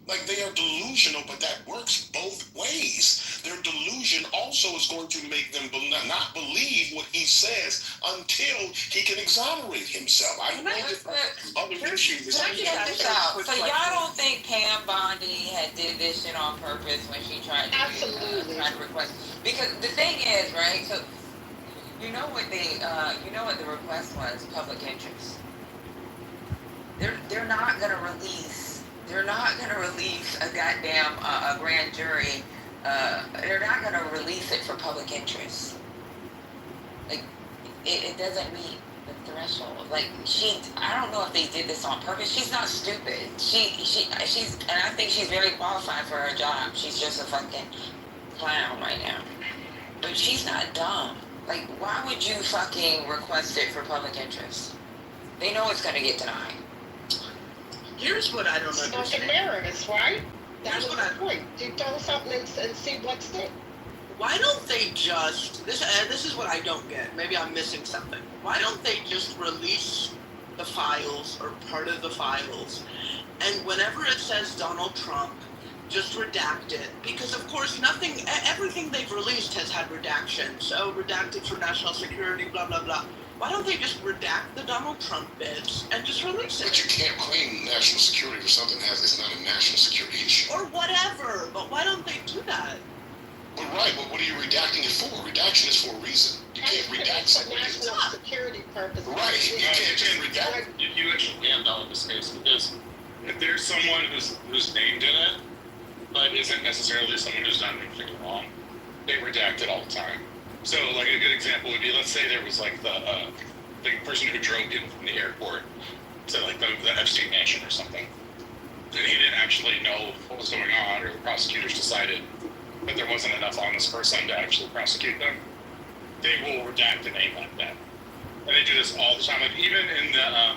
Like, they are delusional, but that works both ways. Their delusion also is going to make them not believe what he says until he can exonerate himself. I know that other issues. Check this out. So y'all don't think Pam Bondi had did this shit on purpose when she tried to request? Because the thing is, right? So you know what the request was? Public interest. They're not gonna release. They're not going to release a goddamn a grand jury. They're not going to release it for public interest. Like, it doesn't meet the threshold. Like, I don't know if they did this on purpose. She's not stupid. She's, and I think she's very qualified for her job. She's just a fucking clown right now. But she's not dumb. Like, why would you fucking request it for public interest? They know it's going to get denied. Here's what I don't understand. Americans, right? That's the point. You throw something and see what sticks. Why don't they just, this is what I don't get, maybe I'm missing something. Why don't they just release the files or part of the files, and whenever it says Donald Trump, just redact it? Because of course everything they've released has had redaction. So redacted for national security, blah, blah, blah. Why don't they just redact the Donald Trump bits and just release it? But you can't claim national security for something it's not a national security issue. Or whatever, but why don't they do that? But right, but what are you redacting it for? Redaction is for a reason. You can't redact something. For national security purposes. Right, you can't redact. You actually can, though, in this case, because if there's someone who's named in it, but isn't necessarily someone who's done anything wrong, they redact it all the time. So, like, a good example would be, let's say there was, like, the person who drove in from the airport to, like, the Epstein mansion or something. And he didn't actually know what was going on, or the prosecutors decided that there wasn't enough on this person to actually prosecute them. They will redact a name like that. And they do this all the time. Like, even in the,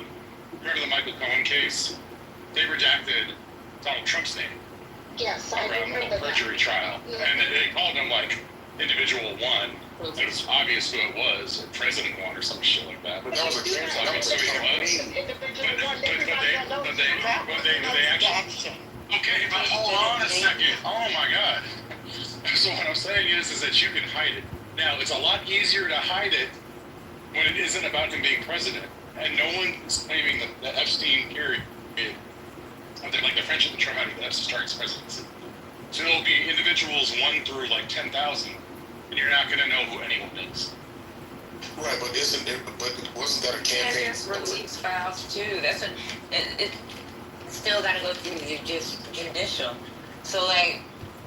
remember the Michael Cohen case? They redacted Donald Trump's name. Yes, I remember the perjury trial. Yeah. And they called him, like, individual one. It was obvious who it was, or President One, or some shit like that. But that was a case obvious who he was. But they actually. Okay, but hold on a second. Oh my God. So what I'm saying is that you can hide it. Now, it's a lot easier to hide it when it isn't about him being president, and no one's claiming the Epstein period. Something like the friendship that Trump had with Epstein starting his presidency. So it'll be individuals 1 through like 10,000. And you're not going to know who anyone is. Right, but wasn't that a campaign? And there's release files too. It still got to go through the judicial. So, like,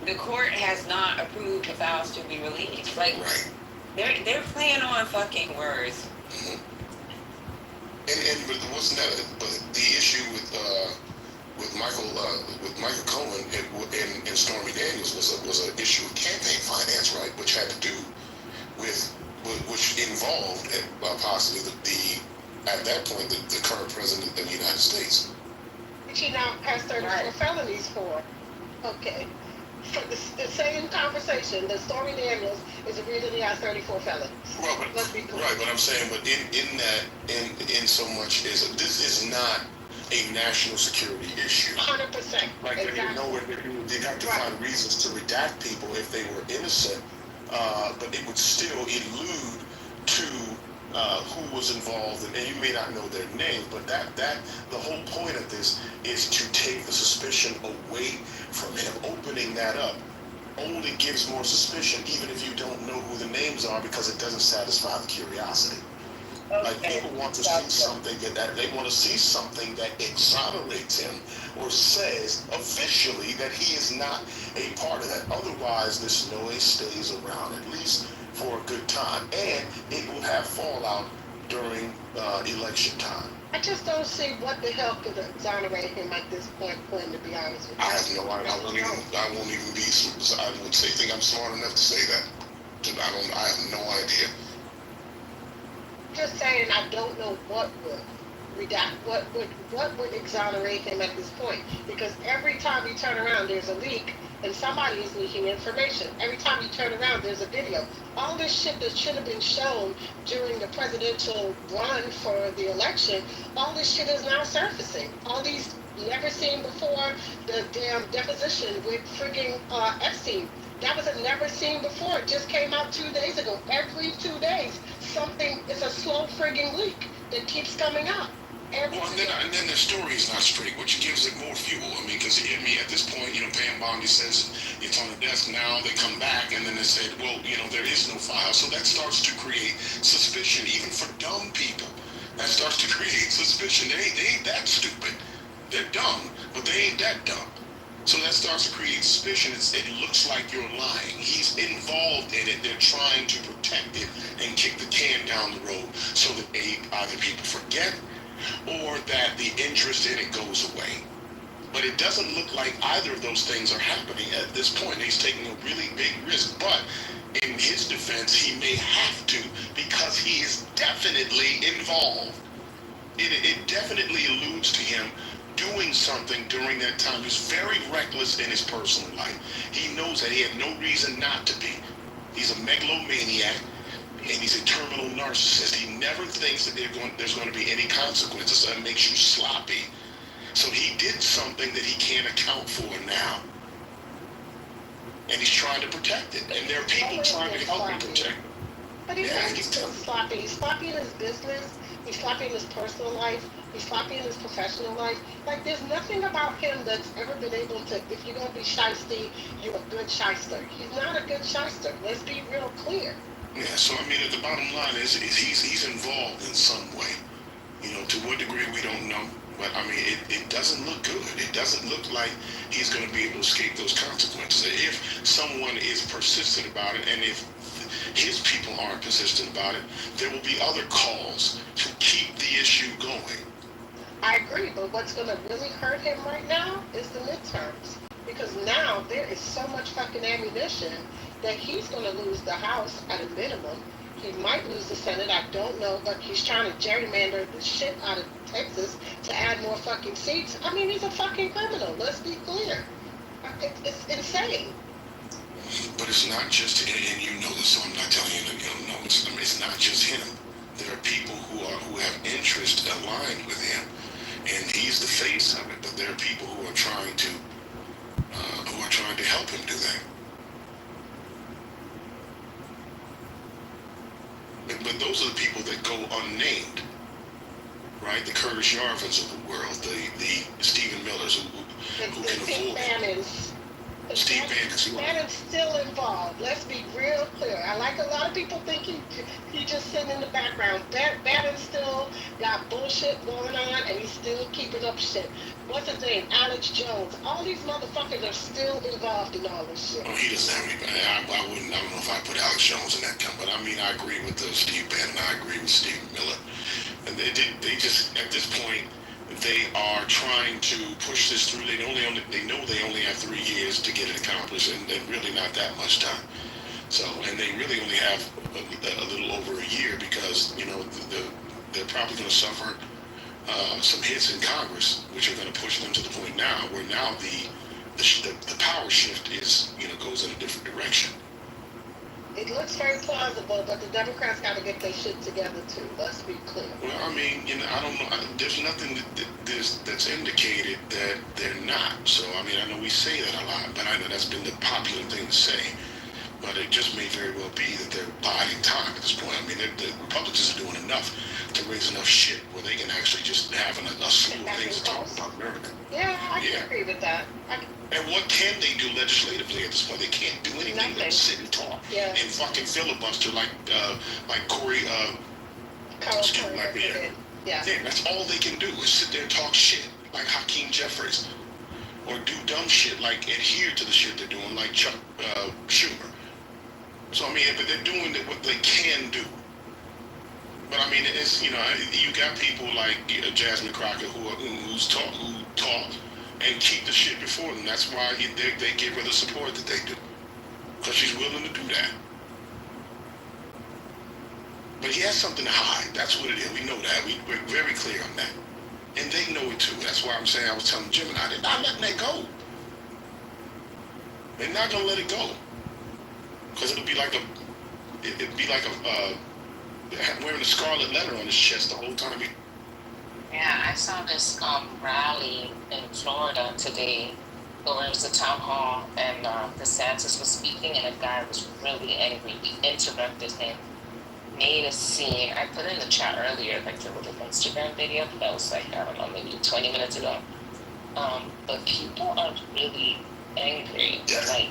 the court has not approved the files to be released. Like, they're playing on fucking words. Mm-hmm. And wasn't that but the issue with Michael Cohen and Stormy Daniels was an issue of campaign finance, right? Which had to do which involved possibly at that point the current president of the United States. She now has 34 felonies for. Okay. For the same conversation, the Stormy Daniels is the reason he has 34 felonies. Right, Let's be clear. Right, but I'm saying, but in so much is this is not a national security issue. 100%. Like, exactly. they'd have to find reasons to redact people if they were innocent, but it would still allude to who was involved, and you may not know their name, but that the whole point of this is to take the suspicion away from him. Opening that up only gives more suspicion, even if you don't know who the names are, because it doesn't satisfy the curiosity. Like, people want to see something that they want to see something that exonerates him or says officially that he is not a part of that. Otherwise, this noise stays around, at least for a good time, and it will have fallout during election time. I just don't see what the hell could exonerate him at this point, Quinn, to be honest with you. I have no idea. I won't even be, I would think I'm smart enough to say that. I have no idea. Just saying, I don't know what would exonerate him at this point, because every time you turn around there's a leak and somebody is leaking information. Every time you turn around there's a video. All this shit that should have been shown during the presidential run for the election, all this shit is now surfacing. All these never seen before, the damn deposition with frigging Epstein. That was a never seen before. It just came out 2 days ago. Every 2 days, something is a slow frigging leak that keeps coming out. And then the story is not straight, which gives it more fuel. I mean, because at this point, Pam Bondi says it's on the desk now. They come back and then they said, well, there is no file. So that starts to create suspicion, even for dumb people. That starts to create suspicion. They ain't that stupid. They're dumb, but they ain't that dumb. So that starts to create suspicion. It looks like you're lying. He's involved in it. They're trying to protect it and kick the can down the road so that either people forget or that the interest in it goes away. But it doesn't look like either of those things are happening at this point. He's taking a really big risk. But in his defense, he may have to, because he is definitely involved. It definitely alludes to him doing something during that time. He's very reckless in his personal life. He knows that he had no reason not to be. He's a megalomaniac, and he's a terminal narcissist. He never thinks that there's going to be any consequences. That makes you sloppy. So he did something that he can't account for now. And he's trying to protect it. And there are people trying to help him protect it. But he's still sloppy. He's sloppy in his business. He's sloppy in his personal life. He's sloppy in his professional life. Like, there's nothing about him that's ever been able to, if you're going to be shysty, you're a good shyster. He's not a good shyster. Let's be real clear. Yeah, so I mean, the bottom line is he's involved in some way. To what degree we don't know. But I mean, it doesn't look good. It doesn't look like he's going to be able to escape those consequences. If someone is persistent about it, and if his people aren't persistent about it, there will be other calls to keep the issue going. I agree, but what's going to really hurt him right now is the midterms. Because now there is so much fucking ammunition that he's going to lose the House at a minimum. He might lose the Senate, I don't know, but he's trying to gerrymander the shit out of Texas to add more fucking seats. I mean, he's a fucking criminal, let's be clear. It's insane. But it's not just, and you know this, so I'm not telling you that you don't know. It's not just him. There are people who have interest aligned with him, and he's the face of it. But there are people who are trying to help him do that. But those are the people that go unnamed, right? The Curtis Yarvins of the world, the Stephen Millers who can afford it. Steve Bannon's still involved. Let's be real clear. I like a lot of people think he just sitting in the background. Bannon's still got bullshit going on, and he's still keeping up shit. What's his name? Alex Jones. All these motherfuckers are still involved in all this shit. Oh, he doesn't have anybody. I don't know if I put Alex Jones in that camp, but I mean, I agree with Steve Bannon. I agree with Stephen Miller. And they just, at this point, they are trying to push this through. They know they only have 3 years to get it accomplished, and really not that much time. So, and they really only have a little over a year because they're probably going to suffer some hits in Congress, which are going to push them to the point now where the power shift is goes in a different direction. It looks very plausible, but the Democrats got to get their shit together too. Let's be clear. Well, I mean, I don't know. There's nothing that's indicated that they're not. So, I mean, I know we say that a lot, but I know that's been the popular thing to say. But it just may very well be that they're biding time at this point. I mean, the Republicans are doing enough to raise enough shit where they can actually just have a slew of things to talk about America. Yeah, I can agree with that. And what can they do legislatively at this point? They can't do anything but sit and talk and fucking filibuster like Corey. Yeah, that's all they can do is sit there and talk shit like Hakeem Jeffries, or do dumb shit like adhere to the shit they're doing like Chuck Schumer. So I mean, but they're doing what they can do. But I mean, it's you got people like Jasmine Crockett who talk and keep the shit before them. That's why they give her the support that they do, because she's willing to do that. But he has something to hide. That's what it is. We know that. We're very clear on that, and they know it too. That's why I'm saying I was telling Gemini, they're not letting that go. They're not gonna let it go, because it'd be like wearing a scarlet letter on his chest the whole time. Yeah, I saw this rally in Florida today where it was a town hall and DeSantis was speaking and a guy was really angry. He interrupted him, made a scene. I put it in the chat earlier, like the little Instagram video that was like, I don't know, maybe 20 minutes ago. But people are really angry. Like,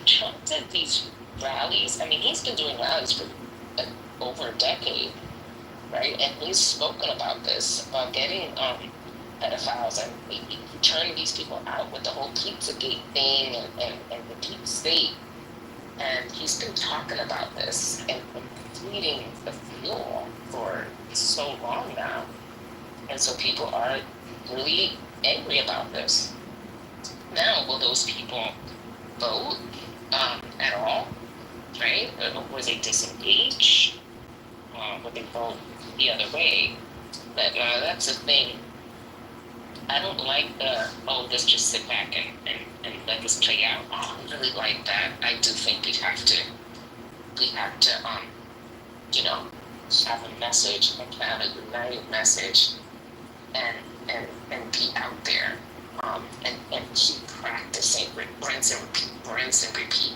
Trump did these rallies. I mean, he's been doing rallies for over a decade. Right, and he's spoken about this, about getting pedophiles and turning these people out with the whole Pizzagate thing and the deep state. And he's been talking about this and pleading the fuel for so long now. And so people are really angry about this. Now, will those people vote at all? Right? Or will they disengage? Would they vote the other way? But that's the thing. I don't like let's just sit back and let this play out. I don't really like that. I do think we have to have a message and have a united message and be out there and keep practicing, rinse and repeat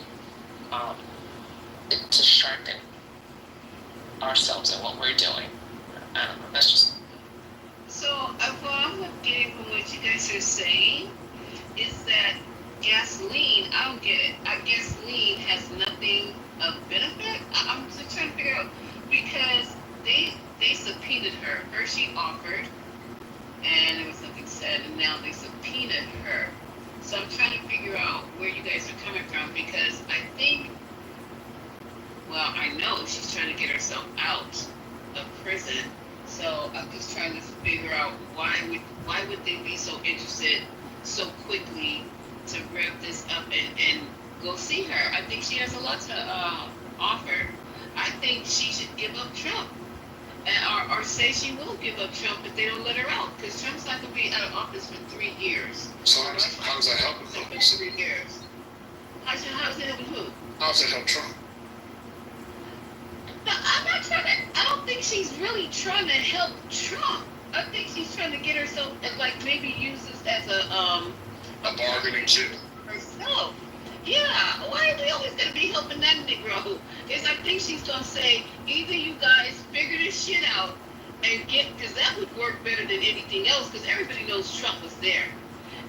to sharpen ourselves and what we're doing. I don't know, that's just... So what I'm getting from what you guys are saying is that gasoline, I don't get it. Gasoline has nothing of benefit. I'm just trying to figure out, because they subpoenaed her. First she offered, and there was nothing said, and now they subpoenaed her. So I'm trying to figure out where you guys are coming from, because I know she's trying to get herself out of prison. So I'm just trying to figure out why would they be so interested so quickly to rev this up and go see her. I think she has a lot to offer. I think she should give up Trump, or say she will give up Trump if they don't let her out, because Trump's not going to be out of office for 3 years. So how does that help him? 3 years. How's it helping who? How does it help Trump? No, I'm not trying to. I don't think she's really trying to help Trump. I think she's trying to get herself, like, maybe use this as a bargaining chip herself. Yeah. Why are we always gonna be helping that Negro? Because I think she's gonna say, either you guys figure this shit out and because that would work better than anything else, because everybody knows Trump was there.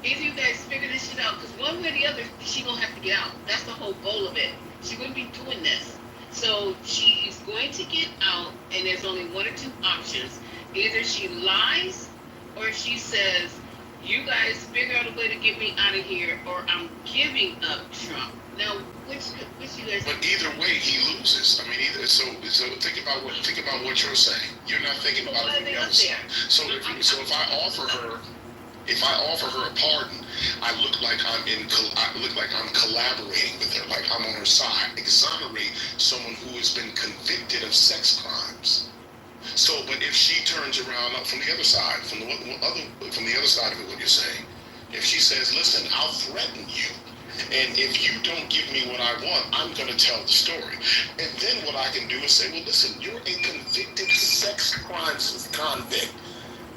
Either you guys figure this shit out, because one way or the other, she gonna have to get out. That's the whole goal of it. She wouldn't be doing this. So she's going to get out, and there's only 1 or 2 options. Either she lies, or she says, you guys figure out a way to get me out of here, or I'm giving up Trump. Now, which you guys? But either way, he loses. I mean, so think about what you're saying. You're not thinking about it from the other side. So if I offer her a pardon, I look like I'm collaborating with her, like I'm on her side. Exonerate someone who has been convicted of sex crimes. So, but if she turns around from the other side, from the other side of it, what you're saying, if she says, "Listen, I'll threaten you And if you don't give me what I want, I'm going to tell the story. And then what I can do is say, well, listen, you're a convicted sex crimes convict.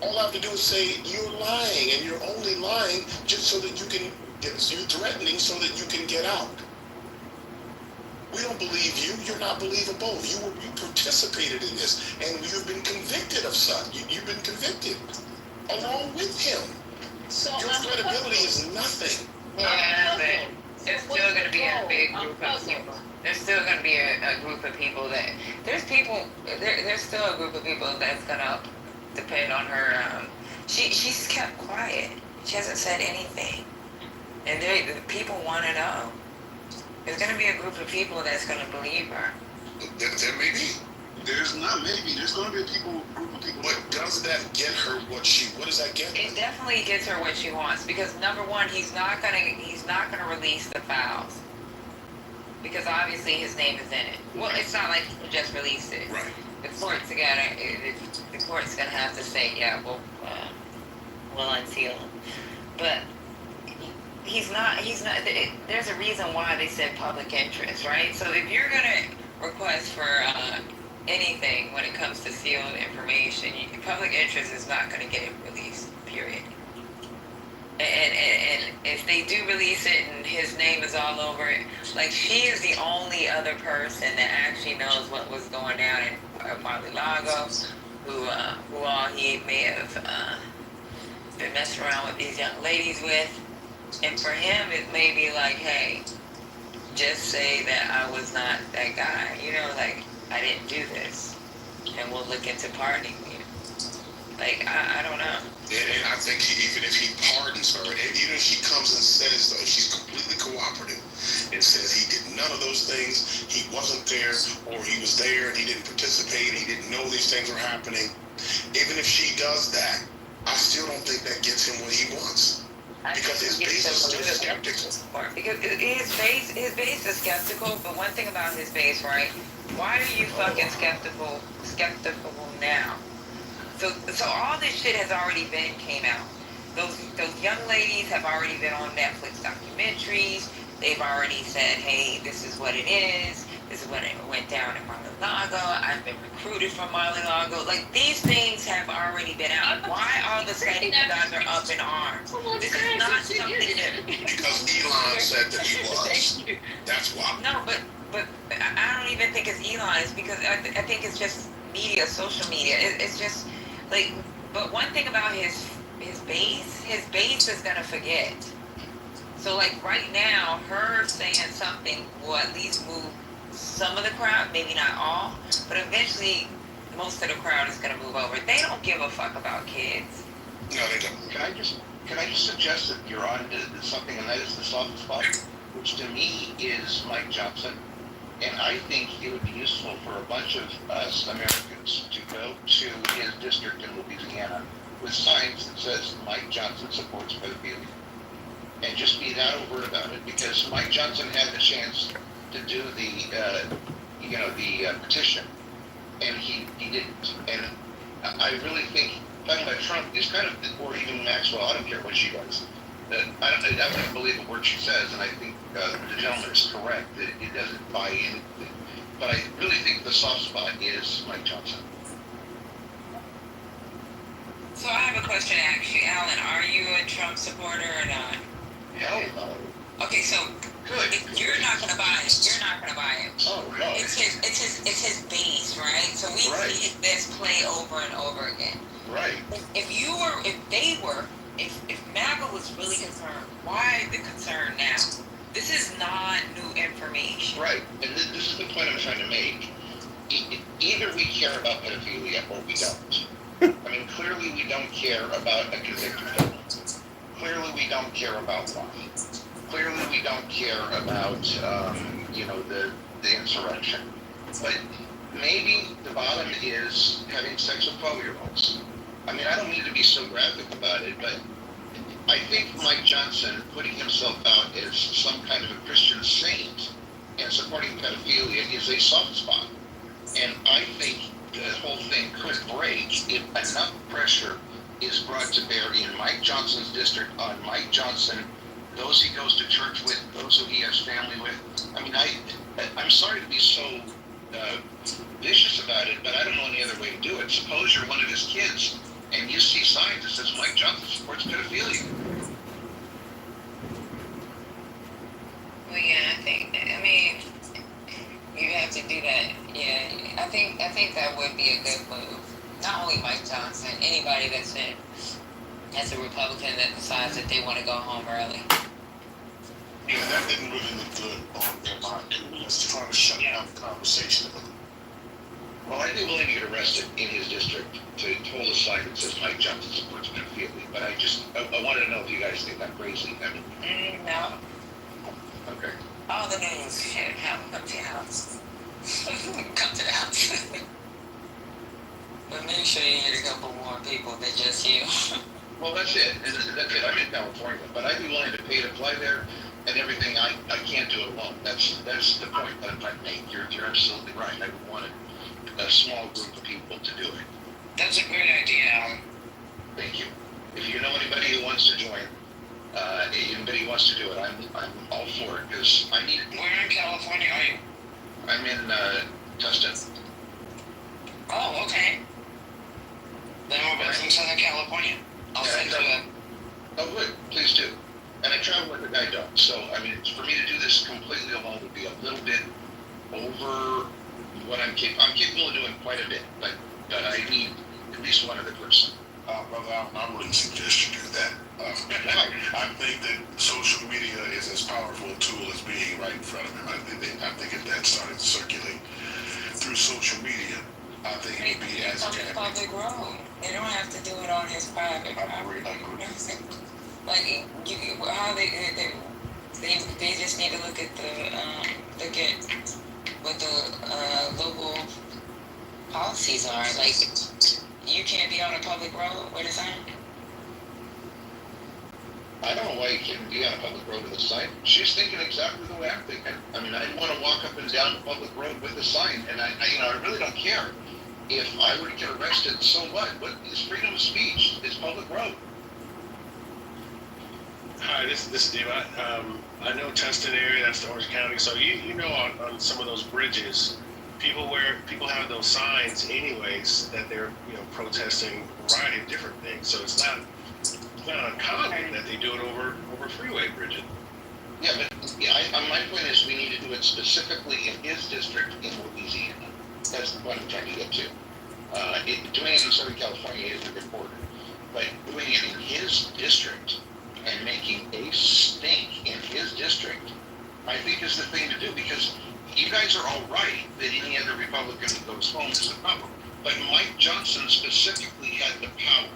All I have to do is say, you're lying, and you're only lying just so that you can, you're threatening so that you can get out. We don't believe you. You're not believable. You participated in this, and you've been convicted of such. You've been convicted along with him. So your credibility is nothing. Yeah, but there's still going to be a big group of people. There's still going to be a group of people that there's still a group of people that's going to depend on her. She's kept quiet. She hasn't said anything, and the people want to know. There's going to be a group of people that's going to believe her. There may be. There's not maybe. There's going to be a group of people. But does that get her what does that get her? It definitely gets her what she wants, because number one, he's not gonna release the files, because obviously his name is in it. Well, it's not like he can just release it. Right. The court's gonna have to say, yeah, we'll unseal him. But he's not. There's a reason why they said public interest, right? So if you're gonna request for anything when it comes to sealed information, public interest is not going to get it released, period. And if they do release it and his name is all over it, like, she is the only other person that actually knows what was going down in Mar-a-Lago, who all he may have been messing around with these young ladies with. And for him, it may be like, hey, just say that I was not that guy, like, I didn't do this, and we'll look into pardoning you. Like, I don't know. And I think even if he pardons her, and even if she comes and says, though, she's completely cooperative and says he did none of those things, he wasn't there, or he was there and he didn't participate, he didn't know these things were happening, even if she does that, I still don't think that gets him what he wants. Because his base is still skeptical. Because his base is skeptical, but one thing about his base, right? Why are you fucking skeptical now? So all this shit has already came out. Those young ladies have already been on Netflix documentaries. They've already said, hey, this is what it is. This is what it went down in Mar-a-Lago. I've been recruited from Mar-a-Lago. Like, these things have already been out. Why all of a sudden you guys are up in arms? This is not something new. Because Elon said that he was. That's why. No, but I don't even think it's Elon. It's because I think it's just media, social media. It's just like. But one thing about his base is gonna forget. So, like, right now, her saying something will at least move some of the crowd, maybe not all, but eventually most of the crowd is gonna move over. They don't give a fuck about kids. No, they don't. Can I just suggest that you're on to something, and that is the soft spot, which to me is Mike Johnson. And I think it would be useful for a bunch of us Americans to go to his district in Louisiana with signs that says Mike Johnson supports pedophilia. And just be that overt about it, because Mike Johnson had the chance to do the petition, and he didn't. And I really think talking about Trump is kind of, or even Maxwell, I don't care what she does. I wouldn't believe a word she says, and I think the gentleman is correct that he doesn't buy in. But I really think the soft spot is Mike Johnson. So I have a question to ask you, Alan. Are you a Trump supporter or not? Hell no. Okay, so good. You're not gonna buy it. You're not gonna buy it. Oh no. It's his base, right? So we see this play over and over again. Right. If MAGA was really concerned, why the concern now? This is not new information. Right, and this is the point I'm trying to make. Either we care about pedophilia or we don't. I mean, clearly we don't care about a convicted felon. Clearly we don't care about law. Clearly we don't care about, the insurrection. But maybe the bottom is having sex with 12-year-olds. I mean, I don't mean to be so graphic about it, but I think Mike Johnson putting himself out as some kind of a Christian saint and supporting pedophilia is a soft spot. And I think the whole thing could break if enough pressure is brought to bear in Mike Johnson's district on Mike Johnson those he goes to church with, those who he has family with. I mean, I'm sorry to be so vicious about it, but I don't know any other way to do it. Suppose you're one of his kids and you see signs that says Mike Johnson supports pedophilia. Well, yeah, I mean, you have to do that. Yeah, I think that would be a good move. Not only Mike Johnson, anybody that's a Republican that decides that they want to go home early. Yeah, that didn't really look good on their mind. Let's try to shut down the conversation. Well, I'd be willing to get arrested in his district to hold a sign that says Mike Johnson supports pedophilia, but I wanted to know if you guys think I'm crazy. I mean, No. Okay. All the news should have them come to your house. Come to the house. But make sure you get a couple more people than just you. Well, that's it. That's it. I'm in California, but I'd be willing to pay to fly there and everything. I can't do it alone. That's the point that I'm trying to make. You're absolutely right. I would want a small group of people to do it. That's a great idea, Alan. Thank you. If you know anybody who wants to join, anybody who wants to do it, I'm all for it because I need it. Where in California are you? I'm in Tustin. Oh, okay. Then we're both from Southern California. I'll send you a... Oh, good. Please do. And I travel with a guide dog, so I mean, for me to do this completely alone would be a little bit over what I'm capable. I'm capable of doing quite a bit, but I need at least one other person. Brother Allen, I wouldn't suggest you do that. I think that social media is as powerful a tool as being right in front of him. I think if that started to circulate through social media, I think it would be as on the public road. They don't have to do it on his private property. Like how they just need to look at what the local policies are. Like you can't be on a public road with a sign. I don't know why you can't be on a public road with a sign. She's thinking exactly the way I'm thinking. I mean, I'd want to walk up and down the public road with a sign, and I really don't care. If I were to get arrested, so what? What is freedom of speech? It's public road. Hi, this is Steve. I know Tustin area, that's the Orange County. So you know on some of those bridges, people have those signs anyways that they're protesting a variety of different things. So it's not uncommon that they do it over freeway bridges. Yeah, but my point is we need to do it specifically in his district in Louisiana. That's the point I'm trying to get to. Doing it in Southern California is important, but doing it in his district and making a stink in his district, I think is the thing to do, because you guys are all right that any other Republican that goes home is a problem. But Mike Johnson specifically had the power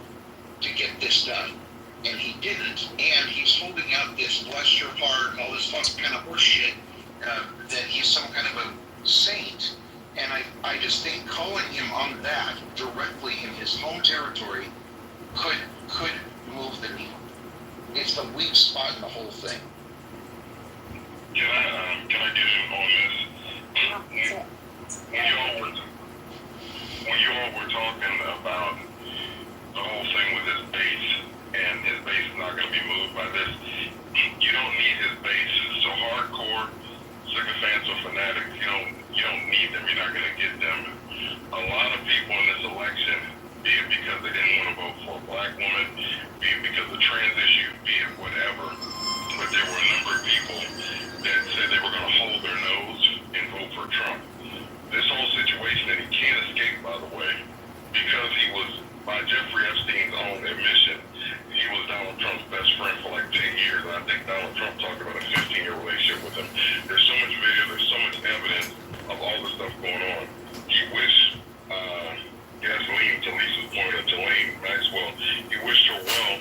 to get this done, and he didn't. And he's holding out this bless your heart and all this kind of horseshit that he's some kind of a saint. And I just think calling him on that directly in his home territory could move the needle. It's the weak spot in the whole thing. Can I get in on this? When you all were talking about the whole thing with his base, and his base is not going to be moved by this, you don't need his base. So hardcore sycophants or fanatics, you don't need them. You're not going to get them. A lot of people in this election, be it because they didn't want to vote for a black woman, be it because of the trans issue, be it whatever, but there were a number of people that said they were going to hold their nose and vote for Trump. This whole situation that he can't escape, by the way, because he was, by Jeffrey Epstein's own admission, he was Donald Trump's best friend for like 10 years. And I think Donald Trump talked about a 15-year relationship with him. There's so much video, there's so much evidence of all the stuff going on. He wished Gasoline, to Lisa's point, or Jelaine Maxwell, he wished her well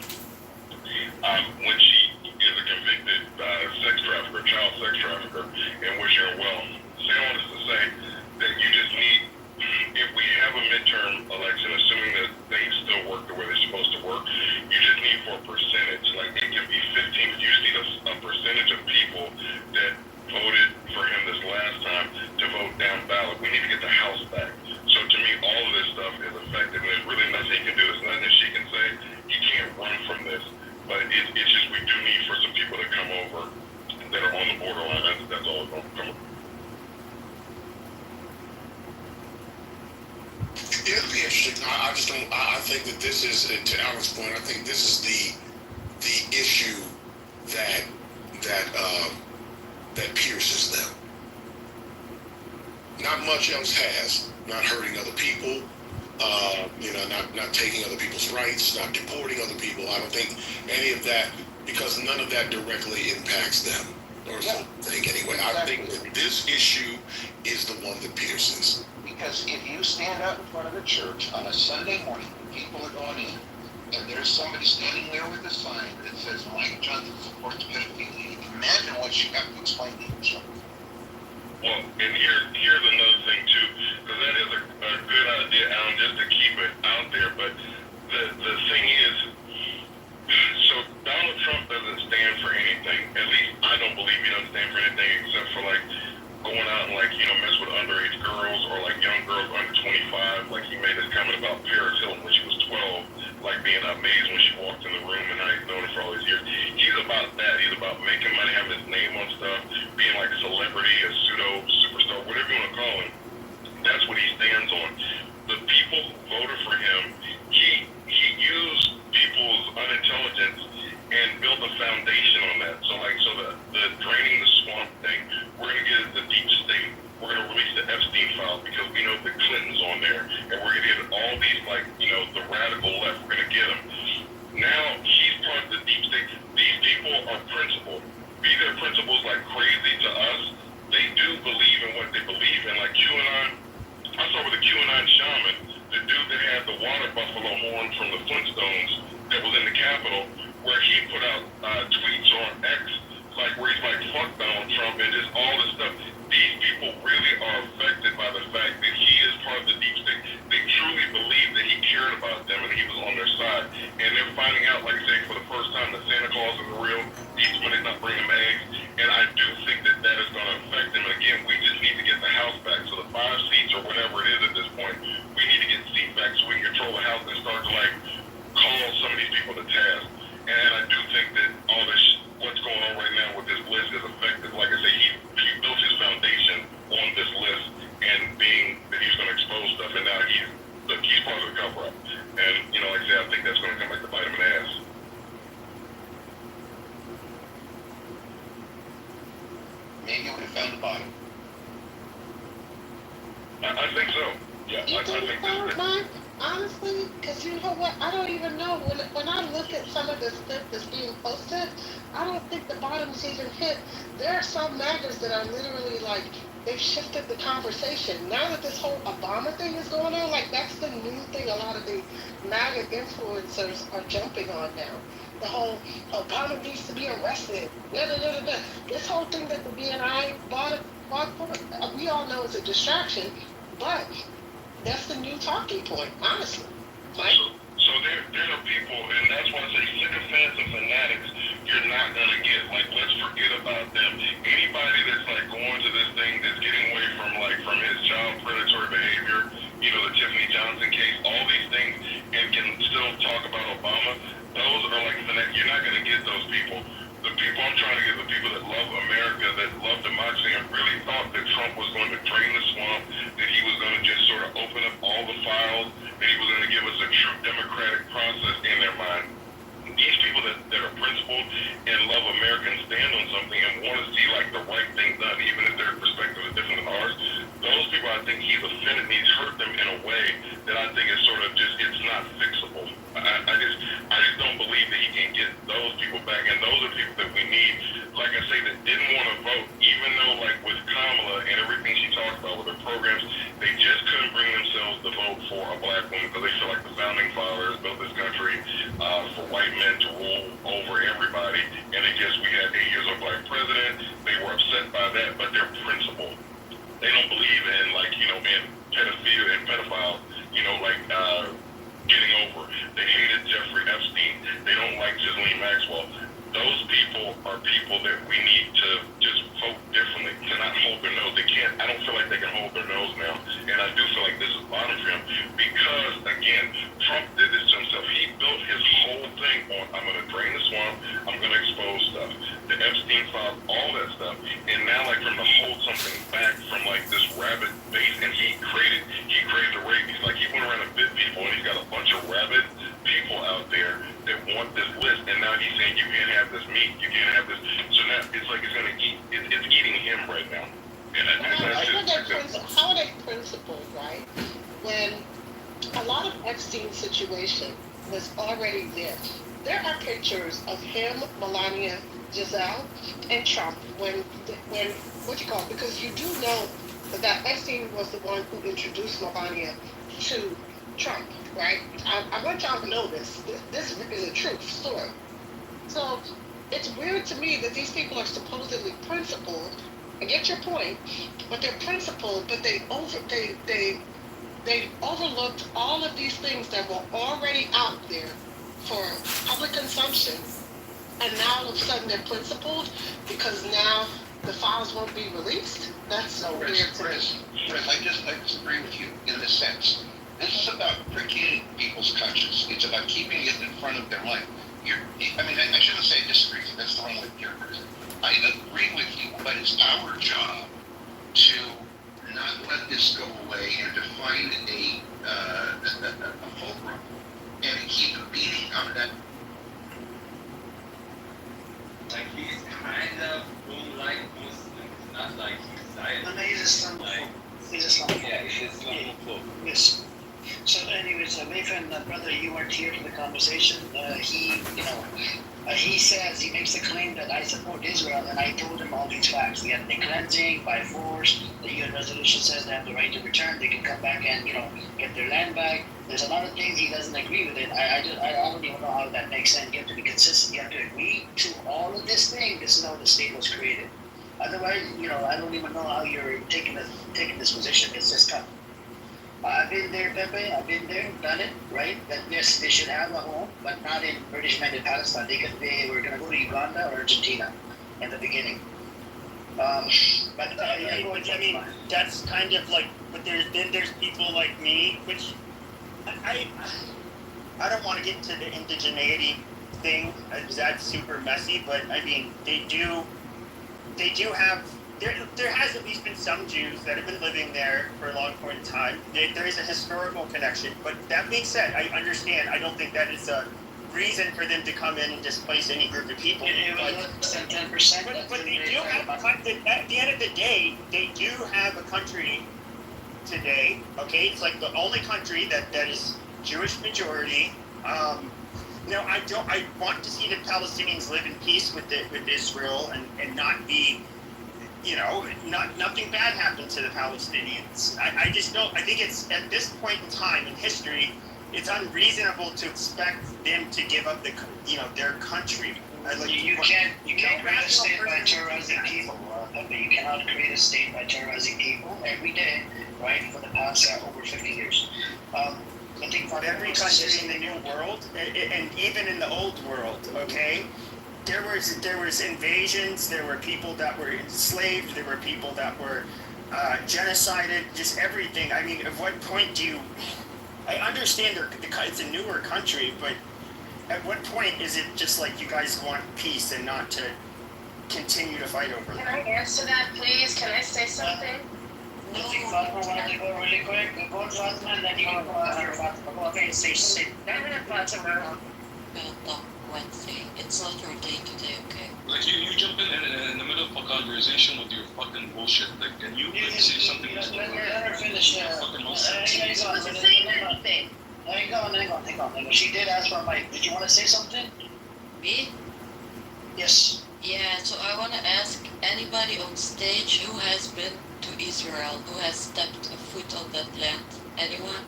when she is a convicted sex trafficker, child sex trafficker, and wish her well. Say all this to say that you just need, if we have a midterm election, assuming that things still work the way they're supposed to work, you just need for a percentage, like it can be 15, but you just need a percentage of people that voted for him this last time to vote down ballot. We need to get the House back. So to me, all of this stuff is effective, and there's really nothing he can do. There's nothing that she can say. You can't run from this. But it's just we do need for some people to come that are on the borderline. That's all it's going to come. It'll be interesting. I just don't. I think that this is, to Alan's point, I think this is the issue that that pierces them. Not much else has. Not hurting other people. Not taking other people's rights. Not deporting other people. I don't think any of that, because none of that directly impacts them. Or something anyway. I think that this issue is the one that pierces. Because if you stand out in front of a church on a Sunday morning when people are going in, and there's somebody standing there with a sign that says Mike Johnson supports pedophilia, imagine what you have to explain to yourself. Well, and here's another thing too, because that is a good idea, Alan, just to keep it out there. But the thing is, so Donald Trump doesn't stand for anything. At least I don't believe he doesn't stand for anything except for like going out and mess with underage girls or like young girls under 25. Like he made this comment about Paris Hilton when she was 12, like being amazed when she walked in the room, and I've known her for all these years. He's about that. He's about making money, having his name on stuff, being like a celebrity, a pseudo superstar, whatever you want to call him. That's what he stands on. The people who voted for him, he used people's unintelligence and built a foundation on that. So the draining the swamp thing, we're gonna get the deep state. We're gonna release the Epstein files because we know the Clintons on there, and we're gonna get all these the radical left. We're gonna get them. Now he's part of the deep state. These people are principled. Be their principles like crazy to us, they do believe in what they believe in. Like QAnon, I saw with the QAnon shaman, the dude that had the water buffalo horn from the Flintstones that was in the Capitol, where he put out tweets on X, where he's like, fuck Donald Trump and just all this stuff. These people really are affected by the fact that he is part of the deep state. They truly believe that he cared about them and he was on their side. And they're finding out, like I say, for the first time that Santa Claus is real, each money's not bringing them eggs. And I do think that that is going to affect them. And again, we just need to get the House back. So the 5 seats or whatever it is at this point, we need to get seats back so we can control the House and start to call some of these people to task. And I do think that all this, what's going on right now with this list is effective. Like I say, he built his foundation on this list and being that he's going to expose stuff. And now he's part of the cover-up. And, like I say, I think that's going to come back to bite him in the ass. Maybe you would have found the bottom. I think so. Yeah, You I think think so, that. Mike? Honestly, because you know what? I don't even know. When I look at some of the stuff that's being posted, I don't think the bottom's even hit. There are some MAGAs that are literally they've shifted the conversation. Now that this whole Obama thing is going on, that's the new thing a lot of the MAGA influencers are jumping on now. The whole Obama needs to be arrested. This whole thing that the BNI bought for, we all know it's a distraction, but that's the new talking point, honestly. Mike? So there are people, and that's why I say sycophants and fanatics, you're not going to get. Let's forget about them. Anybody that's going to this thing that's getting away from his child predatory behavior, the Tiffany Johnson case, all these things, and can still talk about Obama, those are fanatics. You're not going to get those people. The people I'm trying to get, the people that love America, that love democracy, and really thought that Trump was going to drain the swamp, that he was going to just sort of open up all the files, that he was going to give us a true democratic process in their mind. These people that are principled and love America and stand on something and want to see the right thing done, even if their perspective is different than ours, those people, I think he's offended and he's hurt them in a way that I think is sort of just, it's not fixable. I just don't believe that he can get those people back, and those are people that we need, like I say, that didn't want to vote, even though with Kamala and everything she talked about with her programs, they just couldn't bring themselves to vote for a black woman because they feel like the founding fathers built this country for white men to rule over everybody, and I guess we had 8 years of black president. They were upset by that, but they're principled. They don't believe in being pedophilia and pedophiles, getting over. They hated Jeffrey Epstein. They don't like Ghislaine Maxwell. Those people are people that we need to just vote differently, to not hold their nose. They can't, I don't feel like they can hold their nose now. And I do feel like this is bottom for him because, again, Trump did this to himself. He built his whole thing on, I'm going to drain the swamp, I'm I'm going to expose stuff. The Epstein file, all that stuff. And now, like, from to hold something back from, like, this rabid base, and he created the rabies. Like, he went around and bit people, and he's got a bunch of rabid people out there that want this list. And now he's saying, you can't have this meat, you can't have this. So now it's like it's going to eat, it's eating him right now. And How are they principled, right? When a lot of Epstein situation was already there. There are pictures of him, Melania, Giselle, and Trump when what you call it? Because you do know that Epstein was the one who introduced Melania to Trump, right? I want y'all to know this. This is a true story. So it's weird to me that these people are supposedly principled. I get your point, but they're principled, but they overlooked all of these things that were already out there for public consumption, and now all of a sudden they're principled because now the files won't be released. That's so weird to me. Chris, I disagree with you in this sense. This is about pricking people's conscience. It's about keeping it in front of their mind. I shouldn't say disagree with you. That's the wrong way to characterize it. I agree with you, but it's our job to not let this go away and to find a fulcrum and to keep beating on that. Like he's kind of like Muslims, not like he's Zionist. No, he's Islamophobe. He's Islamophobe. Yeah, he's Islamophobe. Yes. So, anyways, Nathan, brother, you weren't here for the conversation. He says, he makes the claim that I support Israel, and I told him all these facts. The ethnic cleansing by force, the UN resolution says they have the right to return, they can come back and, get their land back. There's a lot of things he doesn't agree with it. I don't even know how that makes sense. You have to be consistent. You have to agree to all of this thing. This is how the state was created. Otherwise, I don't even know how you're taking this position. It's just tough. I've been there, Pepe. I've been there, done it, right? That yes, they should have a home, but not in British-mandate Palestine. They were going to go to Uganda or Argentina in the beginning. That's kind of like, but there's people like me, which I don't want to get into the indigeneity thing. That's super messy, but I mean, they do have. There has at least been some Jews that have been living there for a long point in time. There is a historical connection. But that being said, I understand. I don't think that is a reason for them to come in and displace any group of people. But they do have at the end of the day, they do have a country today. Okay, it's like the only country that is Jewish majority. I want to see the Palestinians live in peace with Israel and not be. Nothing bad happened to the Palestinians. I just don't. I think it's at this point in time in history, it's unreasonable to expect them to give up their country. You can't create a state by terrorizing people. You cannot create a state by terrorizing people every day, right? For the past over 50 years. I think for every country in the New World, and even in the Old World, okay. There was invasions. There were people that were enslaved. There were people that were genocided. Just everything. I mean, at what point do you? I understand it's a newer country, but at what point is it just like you guys want peace and not to continue to fight over Can I answer that, please? Can I say something? I think Fatima wanted to go really quick. Go Fatima, and then you can go after Fatima. Go ahead and say shit. Fatima. Wednesday. It's not your day today, okay? Like you jump in the middle of a conversation with your fucking bullshit. Like, can you say something? Let her finish. She wasn't saying anything. Hang on. She did ask for a mic. Did you want to say something? Me? Yes. Yeah, so I want to ask anybody on stage who has been to Israel, who has stepped a foot on that land. Anyone?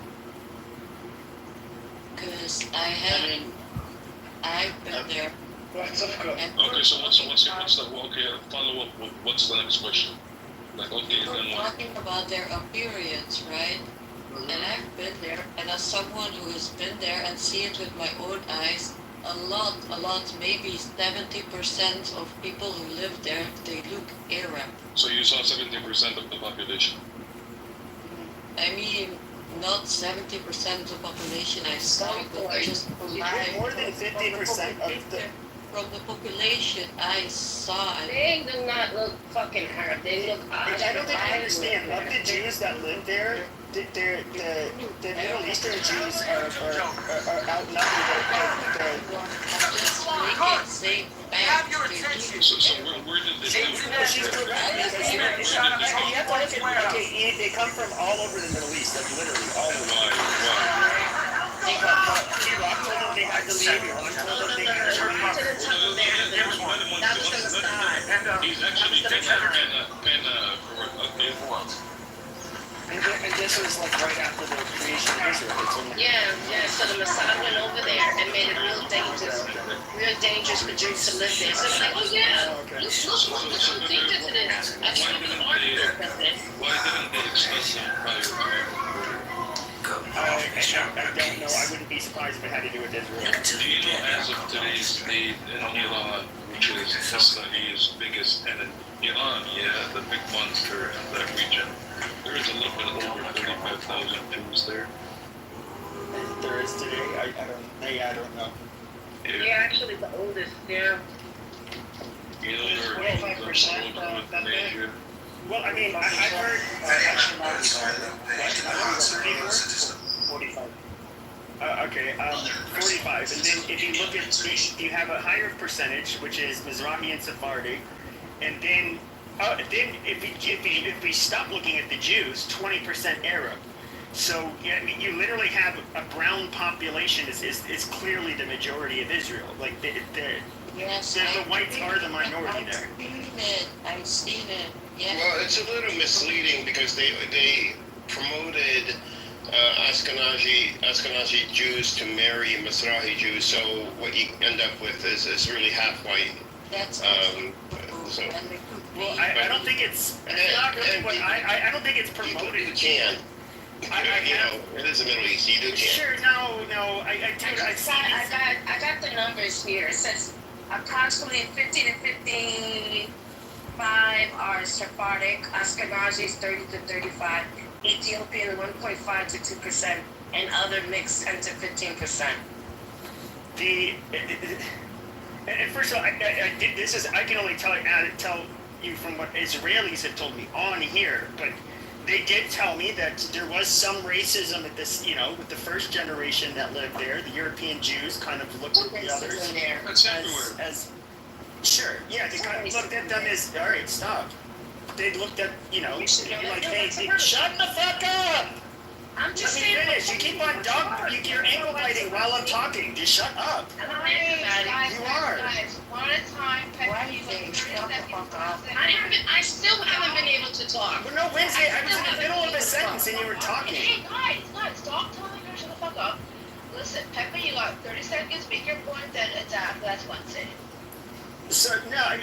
Because I've been there. Okay, so follow up. What's the next question? Like, okay, We're then what? talking about their appearance, right? Mm-hmm. And I've been there, and as someone who has been there and seen it with my own eyes, a lot, maybe 70% of people who live there, they look Arab. So you saw 70% of the population? I mean, not 70% of the population I saw, but just more than 50% of the from the population I saw. They do not look fucking Arab. They look. I don't think I understand. Of the Jews that live there, the Middle Eastern Jews are outnumbered. So where did they come from? She's correct because you have to look at they come from all over the Middle East, like literally all over. Iraq told them they had to leave. Iran told them they had to leave. That was gonna start. He's actually been informed. And this was like right after the creation of Israel. Yeah. So the Mossad went over there and made it real dangerous for Jews to live there. So it's like, oh yeah, look deep into this. I think we are the president. Why didn't they express that prior? I don't know. I wouldn't be surprised if it had to do with Israel. Do you know, as of today's date in Iran, which is Israel's biggest tenant, Iran, the big monster in that region, there is a little bit over 35,000 Jews there. There is today. I don't know. Yeah, actually the oldest. Yeah. You know, they're 25% major. Well, I mean, I've heard. What? 45. Okay, 45. And then if you look at, you have a higher percentage, which is Mizrahi and Sephardic, and then if we stop looking at the Jews, 20% Arab. So I mean, you literally have a brown population is clearly the majority of Israel. Like the whites are the minority there. I've seen it. Yeah. Well, it's a little misleading because they promoted Ashkenazi Jews to marry Mizrahi Jews, so what you end up with is really half white. That's so. Well, I don't think it's not really what I don't think it's promoted. You can. It is the Middle East. You do can. Sure, no. I got the numbers here. It says approximately 50 to 55 are Sephardic, Ashkenazis 30 to 35, Ethiopian 1.5 to 2%, and other mixed 10 to 15%. And first of all, I can only tell you from what Israelis have told me on here, but they did tell me that there was some racism at this, with the first generation that lived there. The European Jews kind of looked at the others as sure, yeah, they kind of looked at them as, all right, stop. They looked at, like, hey, shut the fuck up. I'm just saying. Finish. You keep on you're ankle biting while I'm talking. Just shut up. You are. One at a time. I still haven't been able to talk. Well, no, Wednesday, I was in the middle of a sentence and you were talking. Hey, guys, stop telling her to shut the fuck up. Listen, Pepper, you got 30 seconds, make your point, then attack. That's what's it. So, no,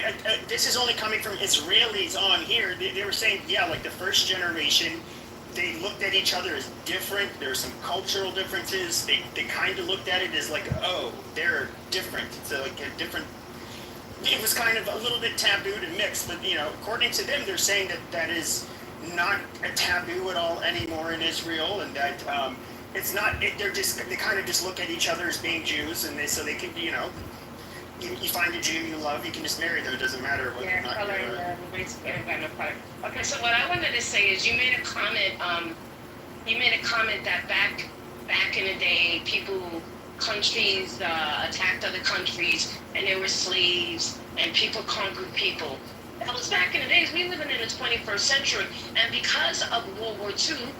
this is only coming from Israelis on here. They were saying, like the first generation, they looked at each other as different. There were some cultural differences. They kind of looked at it as like, oh, they're different. So like a different. It was kind of a little bit tabooed and mixed, but according to them, they're saying that is not a taboo at all anymore in Israel, and that it's not. They kind of just look at each other as being Jews, and they can you find a Jew you love, you can just marry them. It doesn't matter whether or not Okay, so what I wanted to say is you made a comment that back in the day, countries attacked other countries, and there were slaves, and people conquered people. That was back in the days. We living in the 21st century, and because of World War II,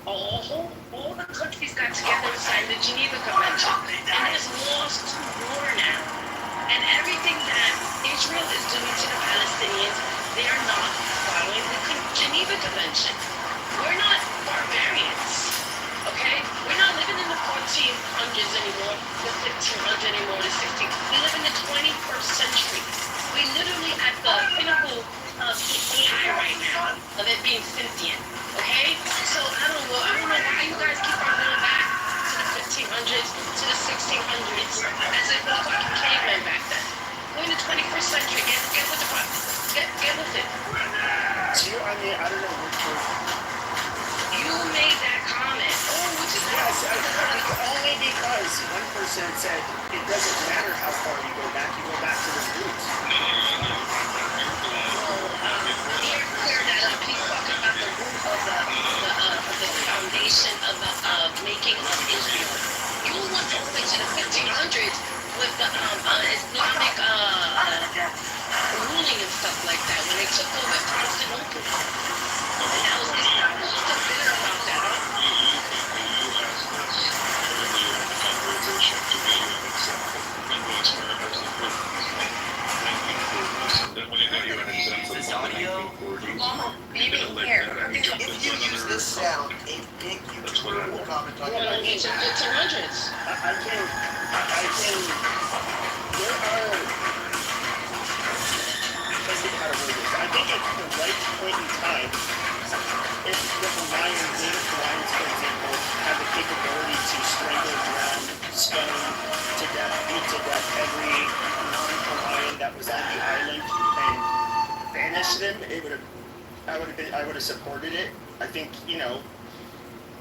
all the countries got together and signed the Geneva Convention, and there's laws to war now. And everything that Israel is doing to the Palestinians, they are not following the Geneva Convention. We're not barbarians, okay? We're not living in the 1400s anymore, the 1500s anymore, the 1600s. We live in the 21st century. We literally at the pinnacle of AI right now, of it being sentient, okay? So I don't know why you guys keep on going back to the 1500s, to the 1600s, as if we were talking cavemen back then. We're in the 21st century. Get with the process. Get with it. I don't know which one. You made that comment. Oh, which is Yes, only because one person said it doesn't matter how far you go back to the roots. We're clear that he's talking about the root of the foundation of the making of Israel. You went all the way to the 1500s with the Islamic ruling and stuff like that when they took over Constantinople. And that was Islam. What's so bitter about that, huh? This audio? If you use this sound, a big YouTuber will comment on Well, in it. ancient 1500s. I can, there are, let's think how to word this. I think at the right point in time, if the Hawaiians, Native Hawaiians, for example, have the capability to strangle, drown, stone to death, beat to death every non-Hawaiian that was on the island and banish them, I would have supported it. I think,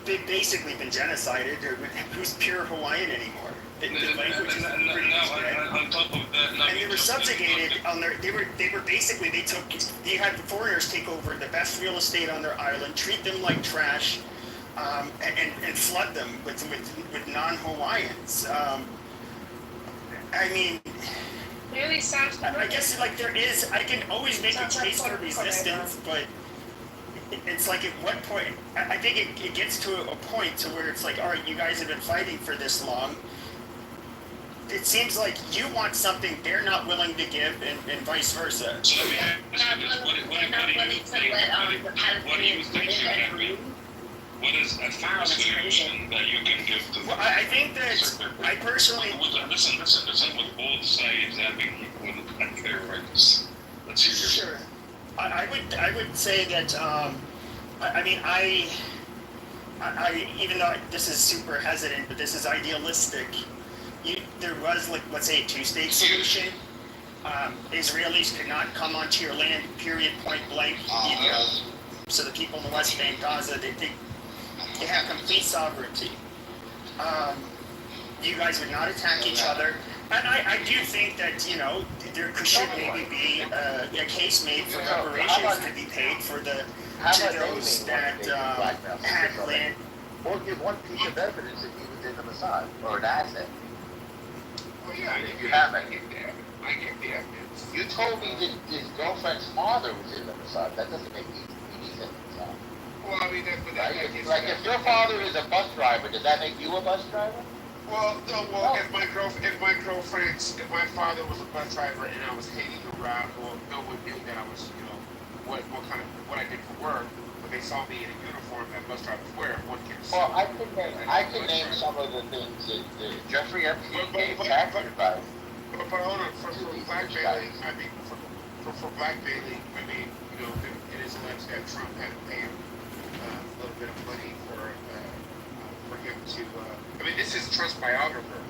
they've basically been genocided. Who's pure Hawaiian anymore? The language is pretty much dead. On top of that, And they were subjugated on their. They were basically they had foreigners take over the best real estate on their island, treat them like trash, and flood them with non-Hawaiians. I mean. Really sounds. I guess like there is. I can always make a case for resistance, but it's like at what point? I think it gets to a point to where it's like, all right, you guys have been fighting for this long. It seems like you want something they're not willing to give, and vice versa. So let me ask you this: what do you think you can read? What is a fair solution that you can give to? Well, I think that I personally. Listen. With both sides having equal and fair rights. Let's hear your. Sure. I would say that. I even though this is super hesitant, but this is idealistic. There was, like, let's say, a two-state solution. Israelis could not come onto your land, period, point blank. So the people in the West Bank, Gaza, they have complete sovereignty. You guys would not attack each other. And I do think that, there should maybe be a case made for reparations to be paid to those that had land. Or give one piece of evidence that he was in the Mossad, or an asset. Well, yeah, If you have it. I get the evidence. You told me that his girlfriend's father was in the Mossad. That doesn't make any sense. Well, I mean, Like if your father is a bus driver, does that make you a bus driver? Well, no. Well, if my father was a bus driver and I was hanging around, or no one knew that I was, what I did for work, but they saw me in a uniform that bus drivers wear. One can see. Well, I can name some of the things that Jeffrey Epstein gave tax advice. But hold on, for blackmailing, for blackmailing, it is alleged that Trump had to pay him a little bit of money for him to. This is Trump's biographer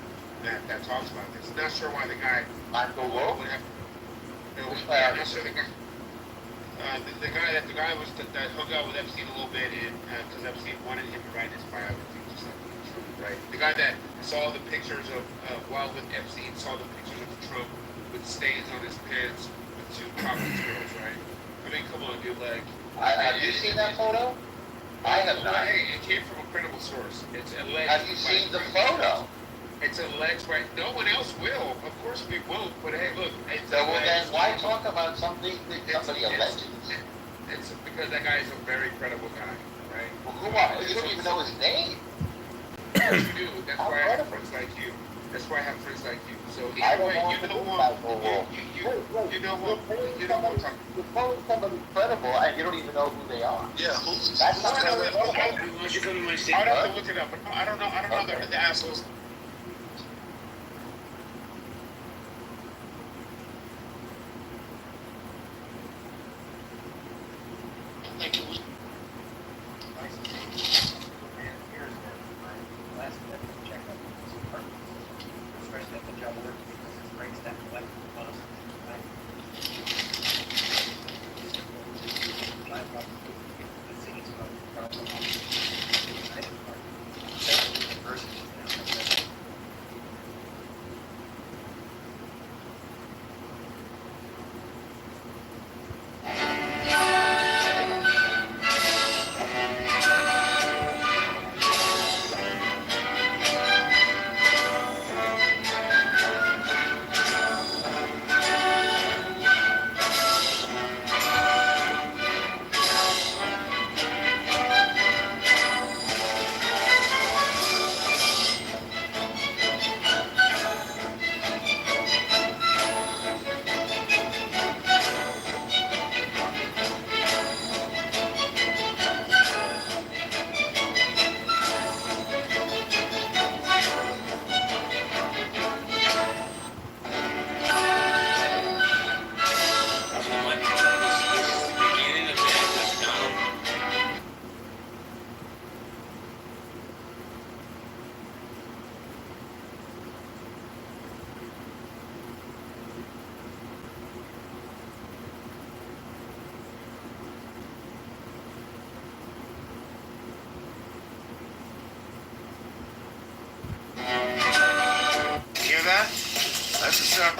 that talks about this. I'm not sure why the guy would have. I'm not sure the guy. The guy that hung out with Epstein a little bit, and because Epstein wanted him to write his biography, just like Trump, right? The guy that saw the pictures of while with Epstein, saw the pictures of Trump with stains on his pants with two college girls, right? Come on, dude, like. Have you seen that photo? I have not. Hey, it came from a credible source. It's alleged. Have you seen the photo? It's alleged, right? No one else will. Of course we won't. But hey, look. So then why talk about something that somebody alleges? It's because that guy is a very credible guy, right? Well, who are? You don't even know his name. Yes, you do. That's why I have friends like you. That's why I have friends like you. So either way, you know what? You know what I'm talking. You're calling somebody credible and you don't even know who they are. Yeah, that's not credible. I'd have to look it up, but I don't know the assholes. Thank you.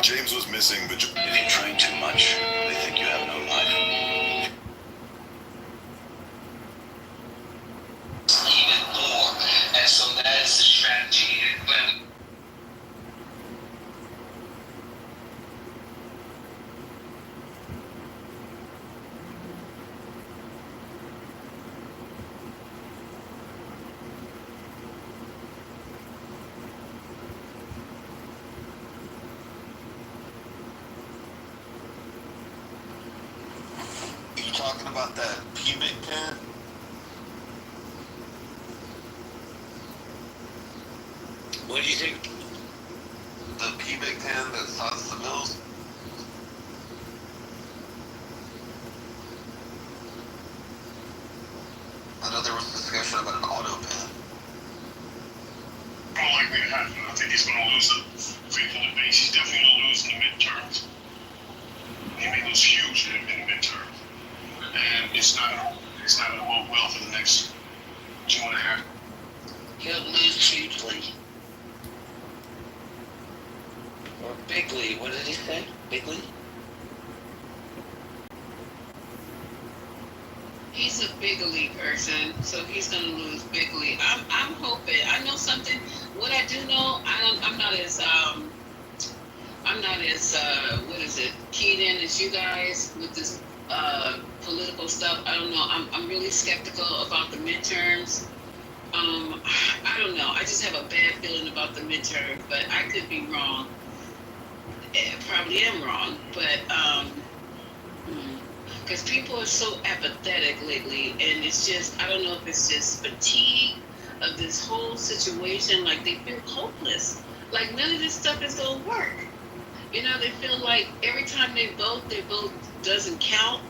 James was missing the. If you drink too much, they think you have no life. Even more. And so that is the strategy. But You talking about that pubic pen? What do you think? The pubic pen that size the mills? I know there was discussion about an auto pen. More likely to happen. I think he's going to lose the faith in the base. He's definitely going to lose in the midterms. He may lose huge in the midterms, and it's not going to bode well for the next 2.5. He'll lose hugely. Or bigly. What did he say? Bigly? He's a bigly person, so he's gonna lose bigly. I'm hoping. I know something. What I do know, I'm not as what is it, keyed in as you guys with this political stuff. I don't know. I'm really skeptical about the midterms. I don't know. I just have a bad feeling about the midterm, but I could be wrong. Probably am wrong, but because people are so apathetic lately, and it's just, I don't know if it's just fatigue of this whole situation. Like, they feel hopeless. Like, none of this stuff is gonna work. You know, they feel like every time they vote doesn't count.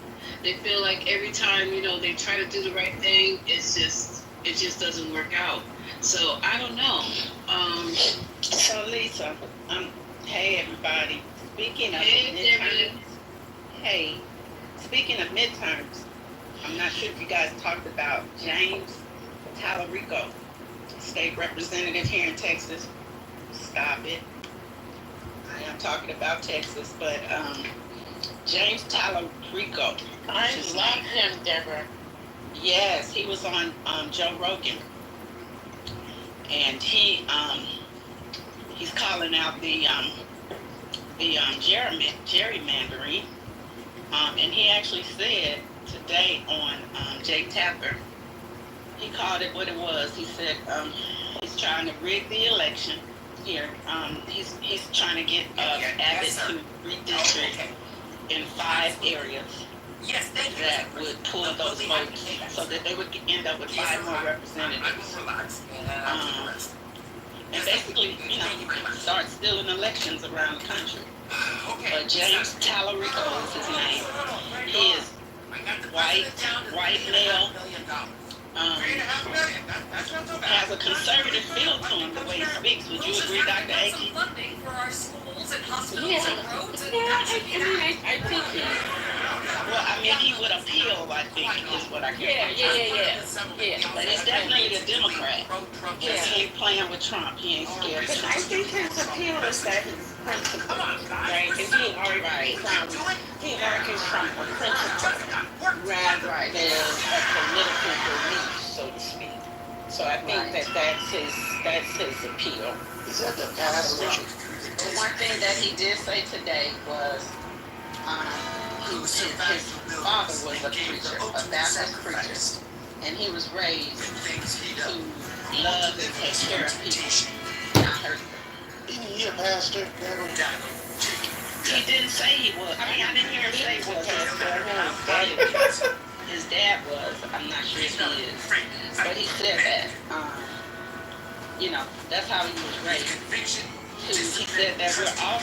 They feel like every time, you know, they try to do the right thing, it just doesn't work out. So I don't know. So Lisa, hey everybody. Speaking of speaking of midterms, I'm not sure if you guys talked about James Tallarico, state representative here in Texas. Stop it. I am talking about Texas, but James Tallarico. I love him, Deborah. Yes, he was on Joe Rogan, and he's calling out the gerrymandering, and he actually said today on Jay Tapper, he called it what it was. He said he's trying to rig the election here. He's trying to get Abbott to redistrict in 5 areas. Yes, thank you. That would pull those votes so that they would end up with 5 more representatives. And basically, you know, start stealing elections around the country. But James Tallarico is his name. He is white male, has a conservative feel to him the way he speaks. Would you agree, Dr. Akey? Yeah, I think he. Well, I mean, he would appeal, I think, is what I can say. But he's definitely a Democrat. Yeah. He ain't playing with Trump. He ain't scared of Trump. I think his appeal is that his principle, right? And he argues from a principle rather than a political belief, so to speak. So I think that's his appeal. Is that the pastor? The one thing that he did say today was his father was a preacher, a Baptist preacher, and he was raised to love and take care of people, not hurt them. Isn't he a pastor? He didn't say he was. I mean, I didn't hear him say he was. His dad was. I'm not sure if he is, but he said that. You know, that's how he was raised. He said that we're all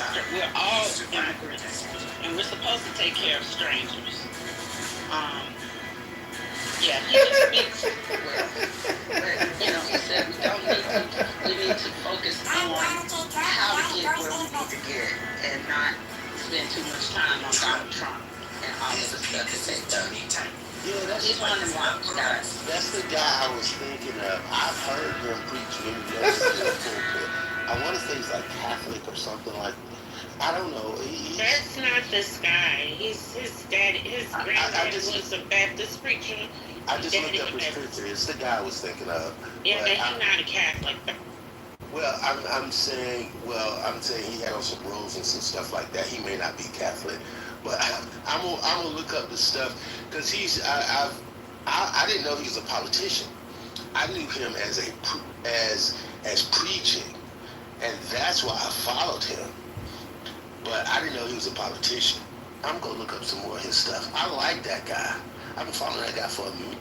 immigrants, and we're supposed to take care of strangers. Yeah, he just speaks well. You know, he said we need to focus on how to get where we need to get, and not spend too much time on Donald Trump and all of the stuff that they've done. Yeah, He's one of them guys. That's the guy I was thinking of. I've heard him preach many messages in the pulpit. I want to say he's like Catholic or something like that. I don't know. That's not this guy. His daddy, his granddaddy was a Baptist preacher. I just looked up his picture. It's the guy I was thinking of. Yeah, but he's not a Catholic. Well, I'm saying he had on some robes and some stuff like that. He may not be Catholic, but I'm gonna look up the stuff because I didn't know he was a politician. I knew him as preaching, and that's why I followed him. But I didn't know he was a politician. I'm gonna look up some more of his stuff. I like that guy. I've been following that guy for a minute.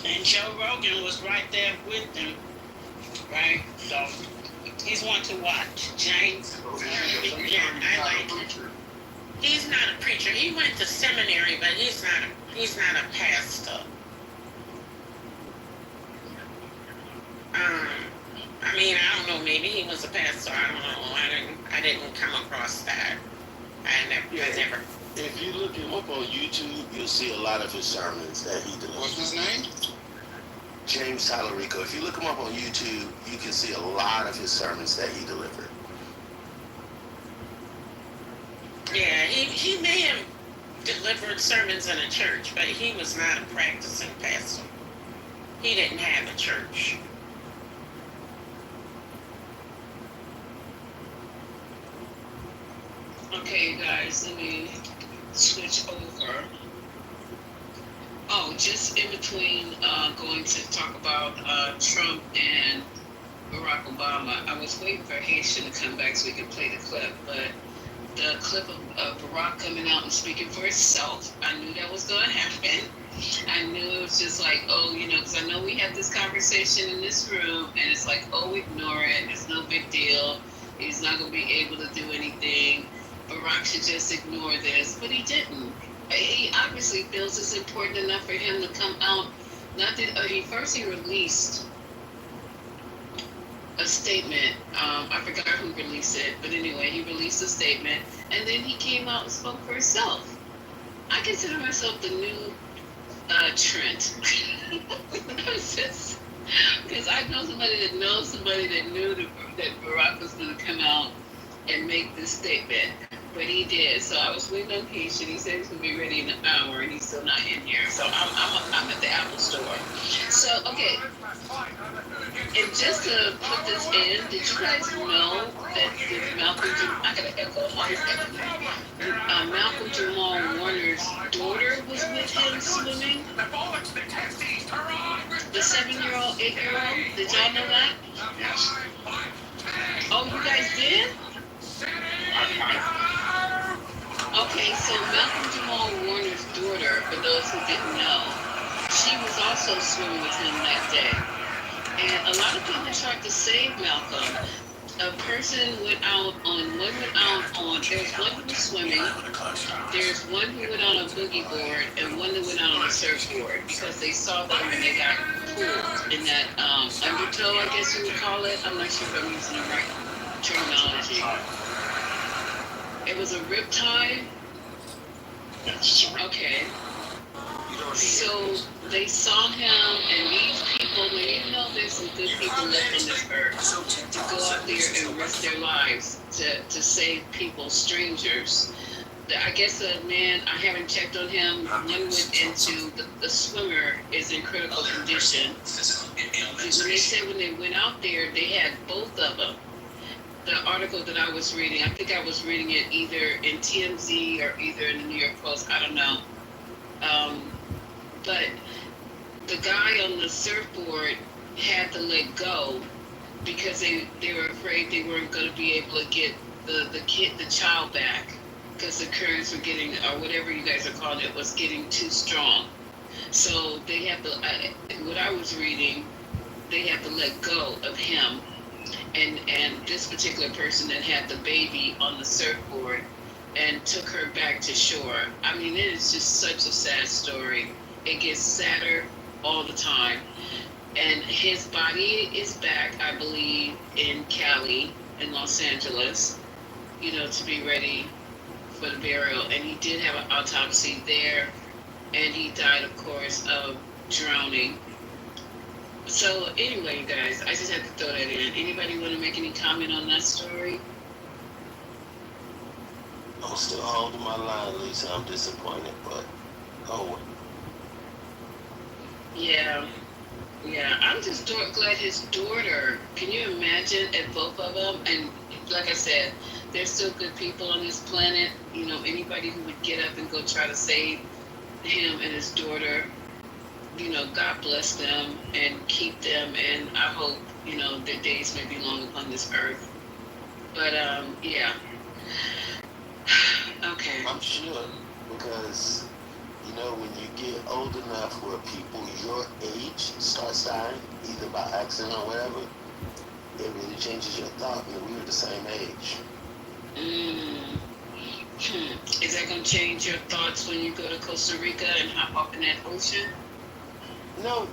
And Joe Rogan was right there with him, right? So he's one to watch. James, yeah, I like him. He's not a preacher. He went to seminary, but he's not a pastor. I mean, I don't know. Maybe he was a pastor. I don't know. I didn't come across that. I never. If you look him up on YouTube, you'll see a lot of his sermons that he delivered. What's his name? James Tallarico. If you look him up on YouTube, you can see a lot of his sermons that he delivered. Yeah, he may have delivered sermons in a church, but he was not a practicing pastor. He didn't have a church. Okay, guys, let me switch over. Oh, just in between going to talk about Trump and Barack Obama, I was waiting for Haitian to come back so we could play the clip, but the clip of Barack coming out and speaking for himself, I knew that was going to happen. I knew it was just like, oh, because I know we had this conversation in this room, and it's like, oh, ignore it, it's no big deal, he's not going to be able to do anything. Barack should just ignore this, but he didn't. He obviously feels it's important enough for him to come out. Not that he released a statement. I forgot who released it, but anyway, he released a statement, and then he came out and spoke for himself. I consider myself the new Trent. Because I know somebody that knows somebody that knew that Barack was going to come out and make this statement. But he did. So I was waiting on Keisha. He said he's going to be ready in an hour, and he's still not in here. So I'm at the Apple store. So, okay. And just to put this in, did you guys know that Malcolm Jamal Warner's daughter was with him swimming? The 7-year-old, 8-year-old? Did y'all know that? Yes. Oh, you guys did? Okay, so Malcolm Jamal Warner's daughter, for those who didn't know, she was also swimming with him that day. And a lot of people tried to save Malcolm. A person went out on, there's one who was swimming, there's one who went on a boogie board, and one who went out on a surfboard, because they saw them when they got pulled in that undertow, I guess you would call it. I'm not sure if I'm using the right terminology. It was a riptide? Okay. So they saw him, and these people, when you know there's some good people left on this earth, to go out there and risk their lives to save people, strangers. I guess the man, I haven't checked on him, one went into, the swimmer is in critical condition. When they said when they went out there, they had both of them. The article that I was reading, I think I was reading it either in TMZ or either in the New York Post, I don't know. But the guy on the surfboard had to let go because they were afraid they weren't going to be able to get the child back, because the currents were getting, or whatever you guys are calling it, was getting too strong. So they have to, what I was reading, they have to let go of him. And this particular person that had the baby on the surfboard and took her back to shore. I mean, it is just such a sad story. It gets sadder all the time. And his body is back, I believe, in Cali, in Los Angeles, to be ready for the burial. And he did have an autopsy there, and he died, of course, of drowning. So anyway, guys, I just had to throw that in. Anybody want to make any comment on that story? I'm still holding my line, Lisa. I'm disappointed, but oh. Yeah, yeah. I'm just glad his daughter. Can you imagine at both of them? And like I said, there's still good people on this planet. You know, anybody who would get up and go try to save him and his daughter, you know, God bless them and keep them, and I hope, you know, their days may be long upon this earth. But yeah. Okay. I'm sure, because you know, when you get old enough where people your age start dying, either by accident or whatever, it really changes your thought. And we were the same age. Is that going to change your thoughts when you go to Costa Rica and hop up in that ocean? No.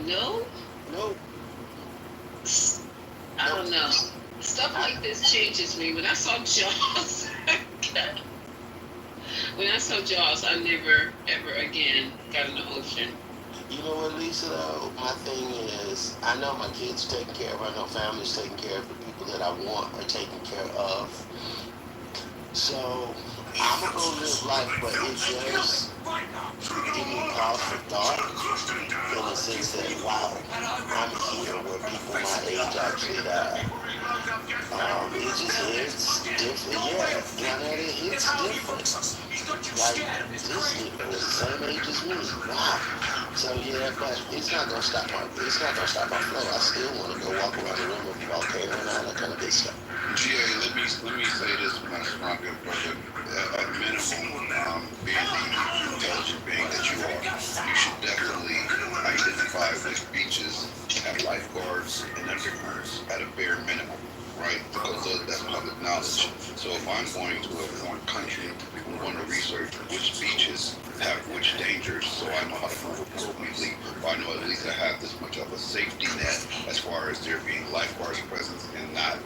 No? No. I don't know. Stuff like this changes me. When I saw Jaws, I never ever again got in the ocean. You know what, Lisa, though? My thing is, I know my kids are taken care of. I know families taken care of. The people that I want are taken care of. So, I'm going to go live life, but it does give me pause for thought in the sense that, wow, I'm here where people my age actually die. It just hits different. Yeah, Johnny, it hits different. Like, this nigga was the same age as me. Wow. So yeah, but it's not gonna stop my flow. I still want to go walk around the rim of the volcano and all that kind of good stuff. GA, let me say this, my good brother. At minimum, being the intelligent being that you are, you should definitely identify which beaches have lifeguards and underguards at a bare minimum, right? Because that's public knowledge. So if I'm going to a foreign country, we want to research which beaches have which dangers, so I know how to move appropriately, or I know at least I have this much of a safety net as far as there being lifeguards present and not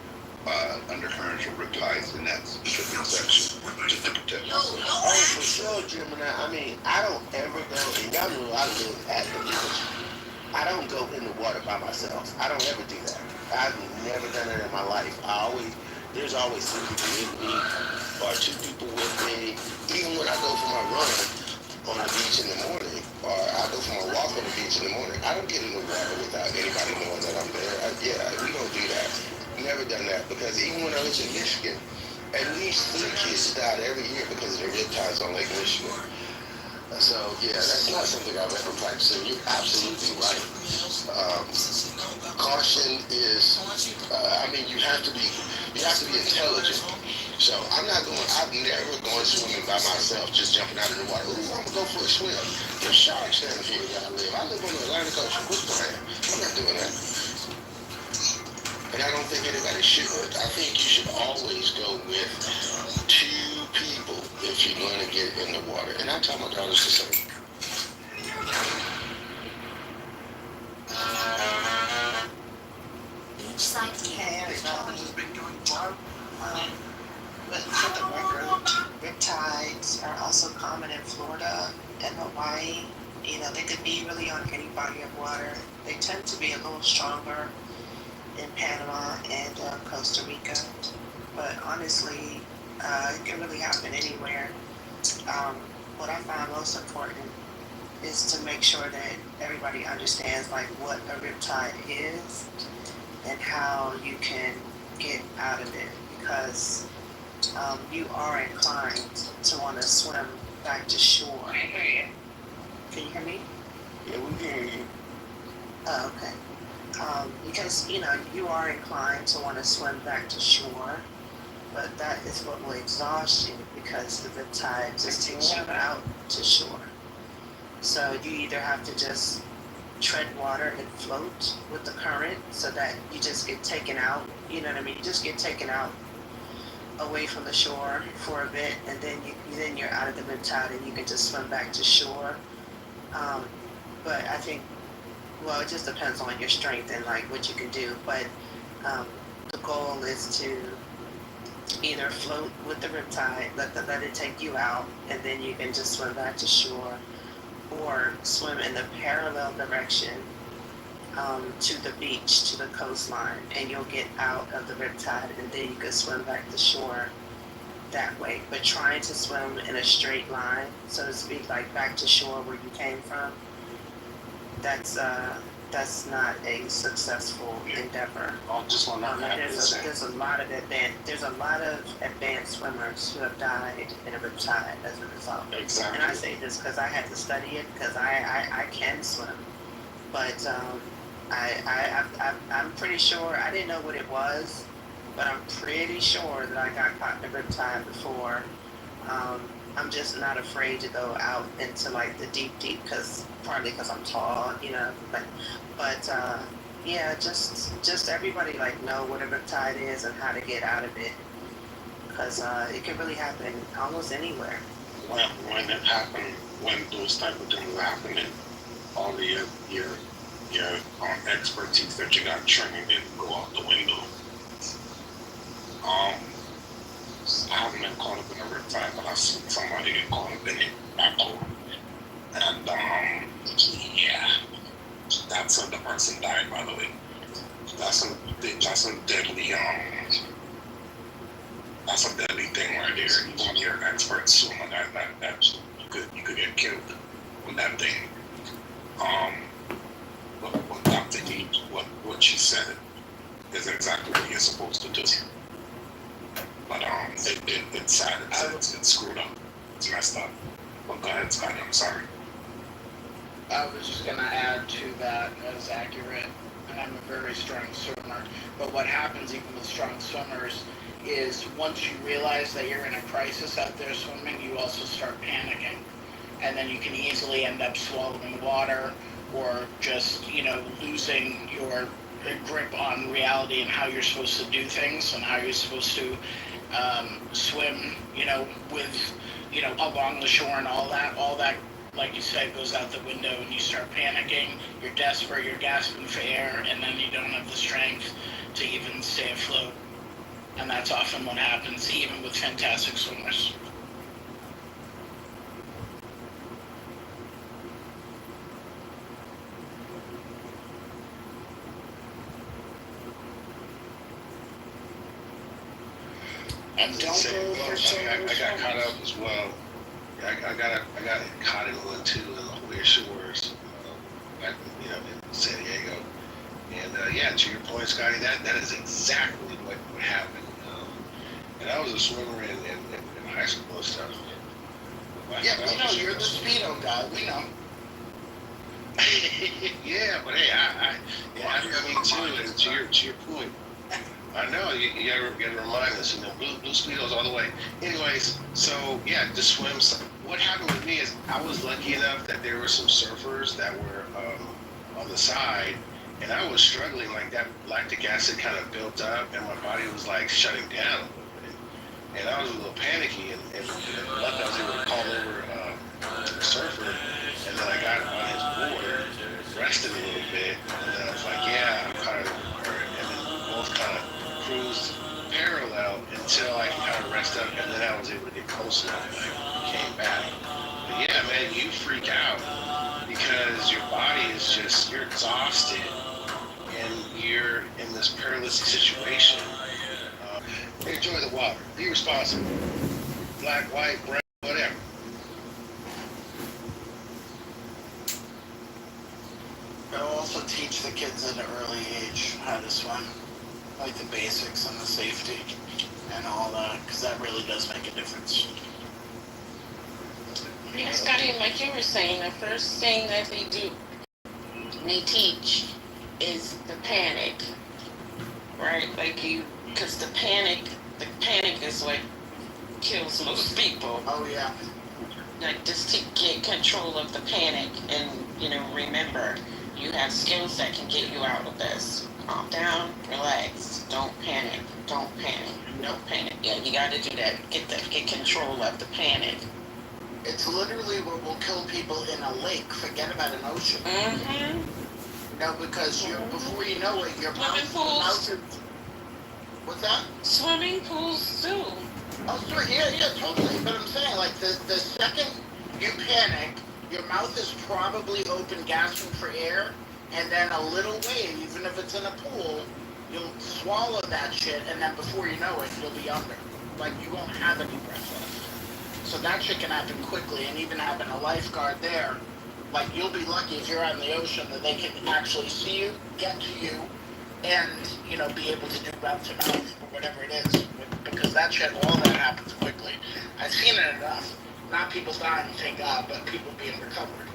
undercurrents or riptides in that specific section, just to protect myself. Oh, for sure, Gemini. I mean, I don't ever go, and y'all know I live at the beach. I don't go in the water by myself. I don't ever do that. I've never done it in my life. There's always 2 people with me, or 2 people with me. Even when I go for my run on the beach in the morning, or I go for my walk on the beach in the morning, I don't get in the water without anybody knowing that I'm there. We don't do that. Never done that, because even when I was in Michigan, at least 3 kids died every year because of the riptides on Lake Michigan. So yeah, that's not something I've ever practiced. And you're absolutely right. Caution is, you have to be intelligent. So I've never gone swimming by myself, just jumping out of the water. Ooh, I'm gonna go for a swim. There's sharks down here where I live. I live on the Atlantic Ocean. Quit playing. I'm not doing that. And I don't think anybody should. I think you should always go with 2 people if you're going to get in the water. And I tell my daughters the same. Each side has but for the record, riptides are also common in Florida and Hawaii. You know, they could be really on any body of water. They tend to be a little stronger in Panama and Costa Rica, but honestly, it can really happen anywhere. What I find most important is to make sure that everybody understands like what a riptide is and how you can get out of it, because you are inclined to want to swim back to shore. I hear you. Can you hear me? Yeah, we can hear you. Oh, okay. Because, you are inclined to want to swim back to shore, but that is what will exhaust you because the riptide just takes you out to shore. So you either have to just tread water and float with the current so that you just get taken out, you know what I mean? You just get taken out away from the shore for a bit, and then you're out of the riptide and you can just swim back to shore. But I think, well, it just depends on your strength and like what you can do. But the goal is to either float with the riptide, let it take you out, and then you can just swim back to shore, or swim in the parallel direction to the beach, to the coastline, and you'll get out of the riptide, and then you can swim back to shore that way. But trying to swim in a straight line, so to speak, like back to shore where you came from, that's not a successful endeavor. I just want to There's a lot of advanced swimmers who have died in a riptide as a result. Exactly. And I say this because I had to study it because I can swim, but I'm pretty sure I didn't know what it was, but I'm pretty sure that I got caught in a riptide before. I'm just not afraid to go out into like the deep, partly because I'm tall, you know. But yeah, just everybody like know what a riptide is and how to get out of it, because it can really happen almost anywhere. Well, when it happened, when those type of things happen, and all of your expertise that you got trained in go out the window. I haven't been caught up in a riptide, but I've seen somebody get caught up in it backhoe. And yeah, the person died, by the way. That's a deadly that's a deadly thing right there. You want your expert swimmer that you could get killed with that thing. What Dr. E, what she said is exactly what you're supposed to do. But it's sad. It's screwed up. It's messed up. But go ahead, Scotty. I'm sorry. I was just gonna add to that as accurate. I'm a very strong swimmer. But what happens even with strong swimmers is once you realize that you're in a crisis out there swimming, you also start panicking. And then you can easily end up swallowing water or just, losing your grip on reality and how you're supposed to do things and how you're supposed to swim, with, along the shore and all that, like you said, goes out the window and you start panicking, you're desperate, you're gasping for air, and then you don't have the strength to even stay afloat. And that's often what happens, even with fantastic swimmers. And don't go for I got caught up as well. I got caught in one too in the Hoya Shores, back in San Diego. And yeah, to your point, Scotty, that is exactly what happened. And I was a swimmer in high school and stuff. Yeah, we know you're the speedo guy. We know. Yeah, but hey, I mean too. To your point. I know, you gotta remind us, blue speedos all the way. Anyways, so yeah, the swims. What happened with me is I was lucky enough that there were some surfers that were on the side, and I was struggling, like that lactic acid kind of built up, and my body was like shutting down a little bit. And I was a little panicky, and luckily I was able to call over a surfer, and then I got on his board, rested a little bit, and then I was like, yeah, I'm kind of hurt, and then we both kind of cruised parallel until I could kind of rest up, and then I was able to get close enough and I came back. But yeah, man, you freak out because your body is just, you're exhausted and you're in this perilous situation. Enjoy the water. Be responsible. Black, white, brown, whatever. But also teach the kids at an early age how to swim. Like the basics and the safety and all that, because that really does make a difference. Yeah, Scotty, like you were saying, the first thing that they teach is the panic, right? Because the panic is what kills most people. Oh yeah. Like just to get control of the panic and, remember, you have skills that can get you out of this. Calm down, relax, don't panic, don't panic. Yeah, you gotta do that. Get control of the panic. It's literally what will kill people in a lake. Forget about an ocean. Mm-hmm. Because before you know it, your mouth is... What's that? Swimming pools too. Oh, sorry, yeah, totally. But I'm saying, like, the second you panic, your mouth is probably open, gasping for air, and then a little wave, even if it's in a pool, you'll swallow that shit, and then before you know it, you'll be under. Like, you won't have any breath left. So that shit can happen quickly, and even having a lifeguard there, like, you'll be lucky if you're out in the ocean that they can actually see you, get to you, and, you know, be able to do mouth to mouth or whatever it is. Because that shit, all that happens quickly. I've seen it enough. Not people dying, thank God, but people being recovered.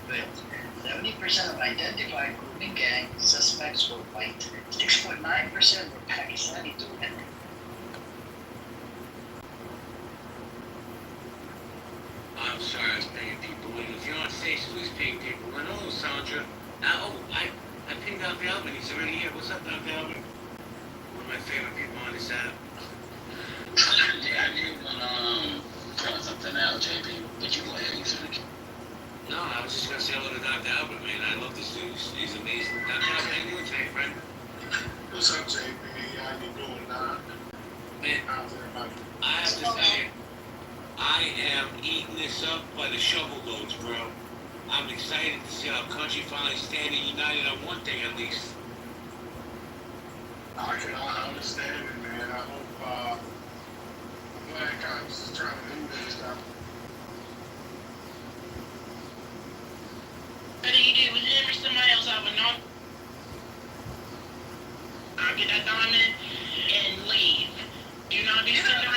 But 70% of identified grooming gang suspects were white. 6.9% were Pakistani to women. I'm sorry I was paying people in. If you're on station, please ping people in. Oh, Sandra. I pinged out Alvin. He's already here. What's up, Dr. Alvin? One of my favorite people on this app. Yeah, you wanna throw something out, JP, but you go ahead and finish. No, I was just going to say hello to Dr. Albert, man. I love this dude. He's amazing. Dr. Albert, how you doing today, friend? What's up, JP? How you doing, Doc? Man, How's everybody? I have to say, I am eating this up by the shovel loads, bro. I'm excited to see our country finally standing united on one thing at least. I can understand it, man. I hope, I'm glad Congress is trying to do this stuff. What do you do? Was it for somebody else I would not? I'll get that diamond and leave. Do not be sitting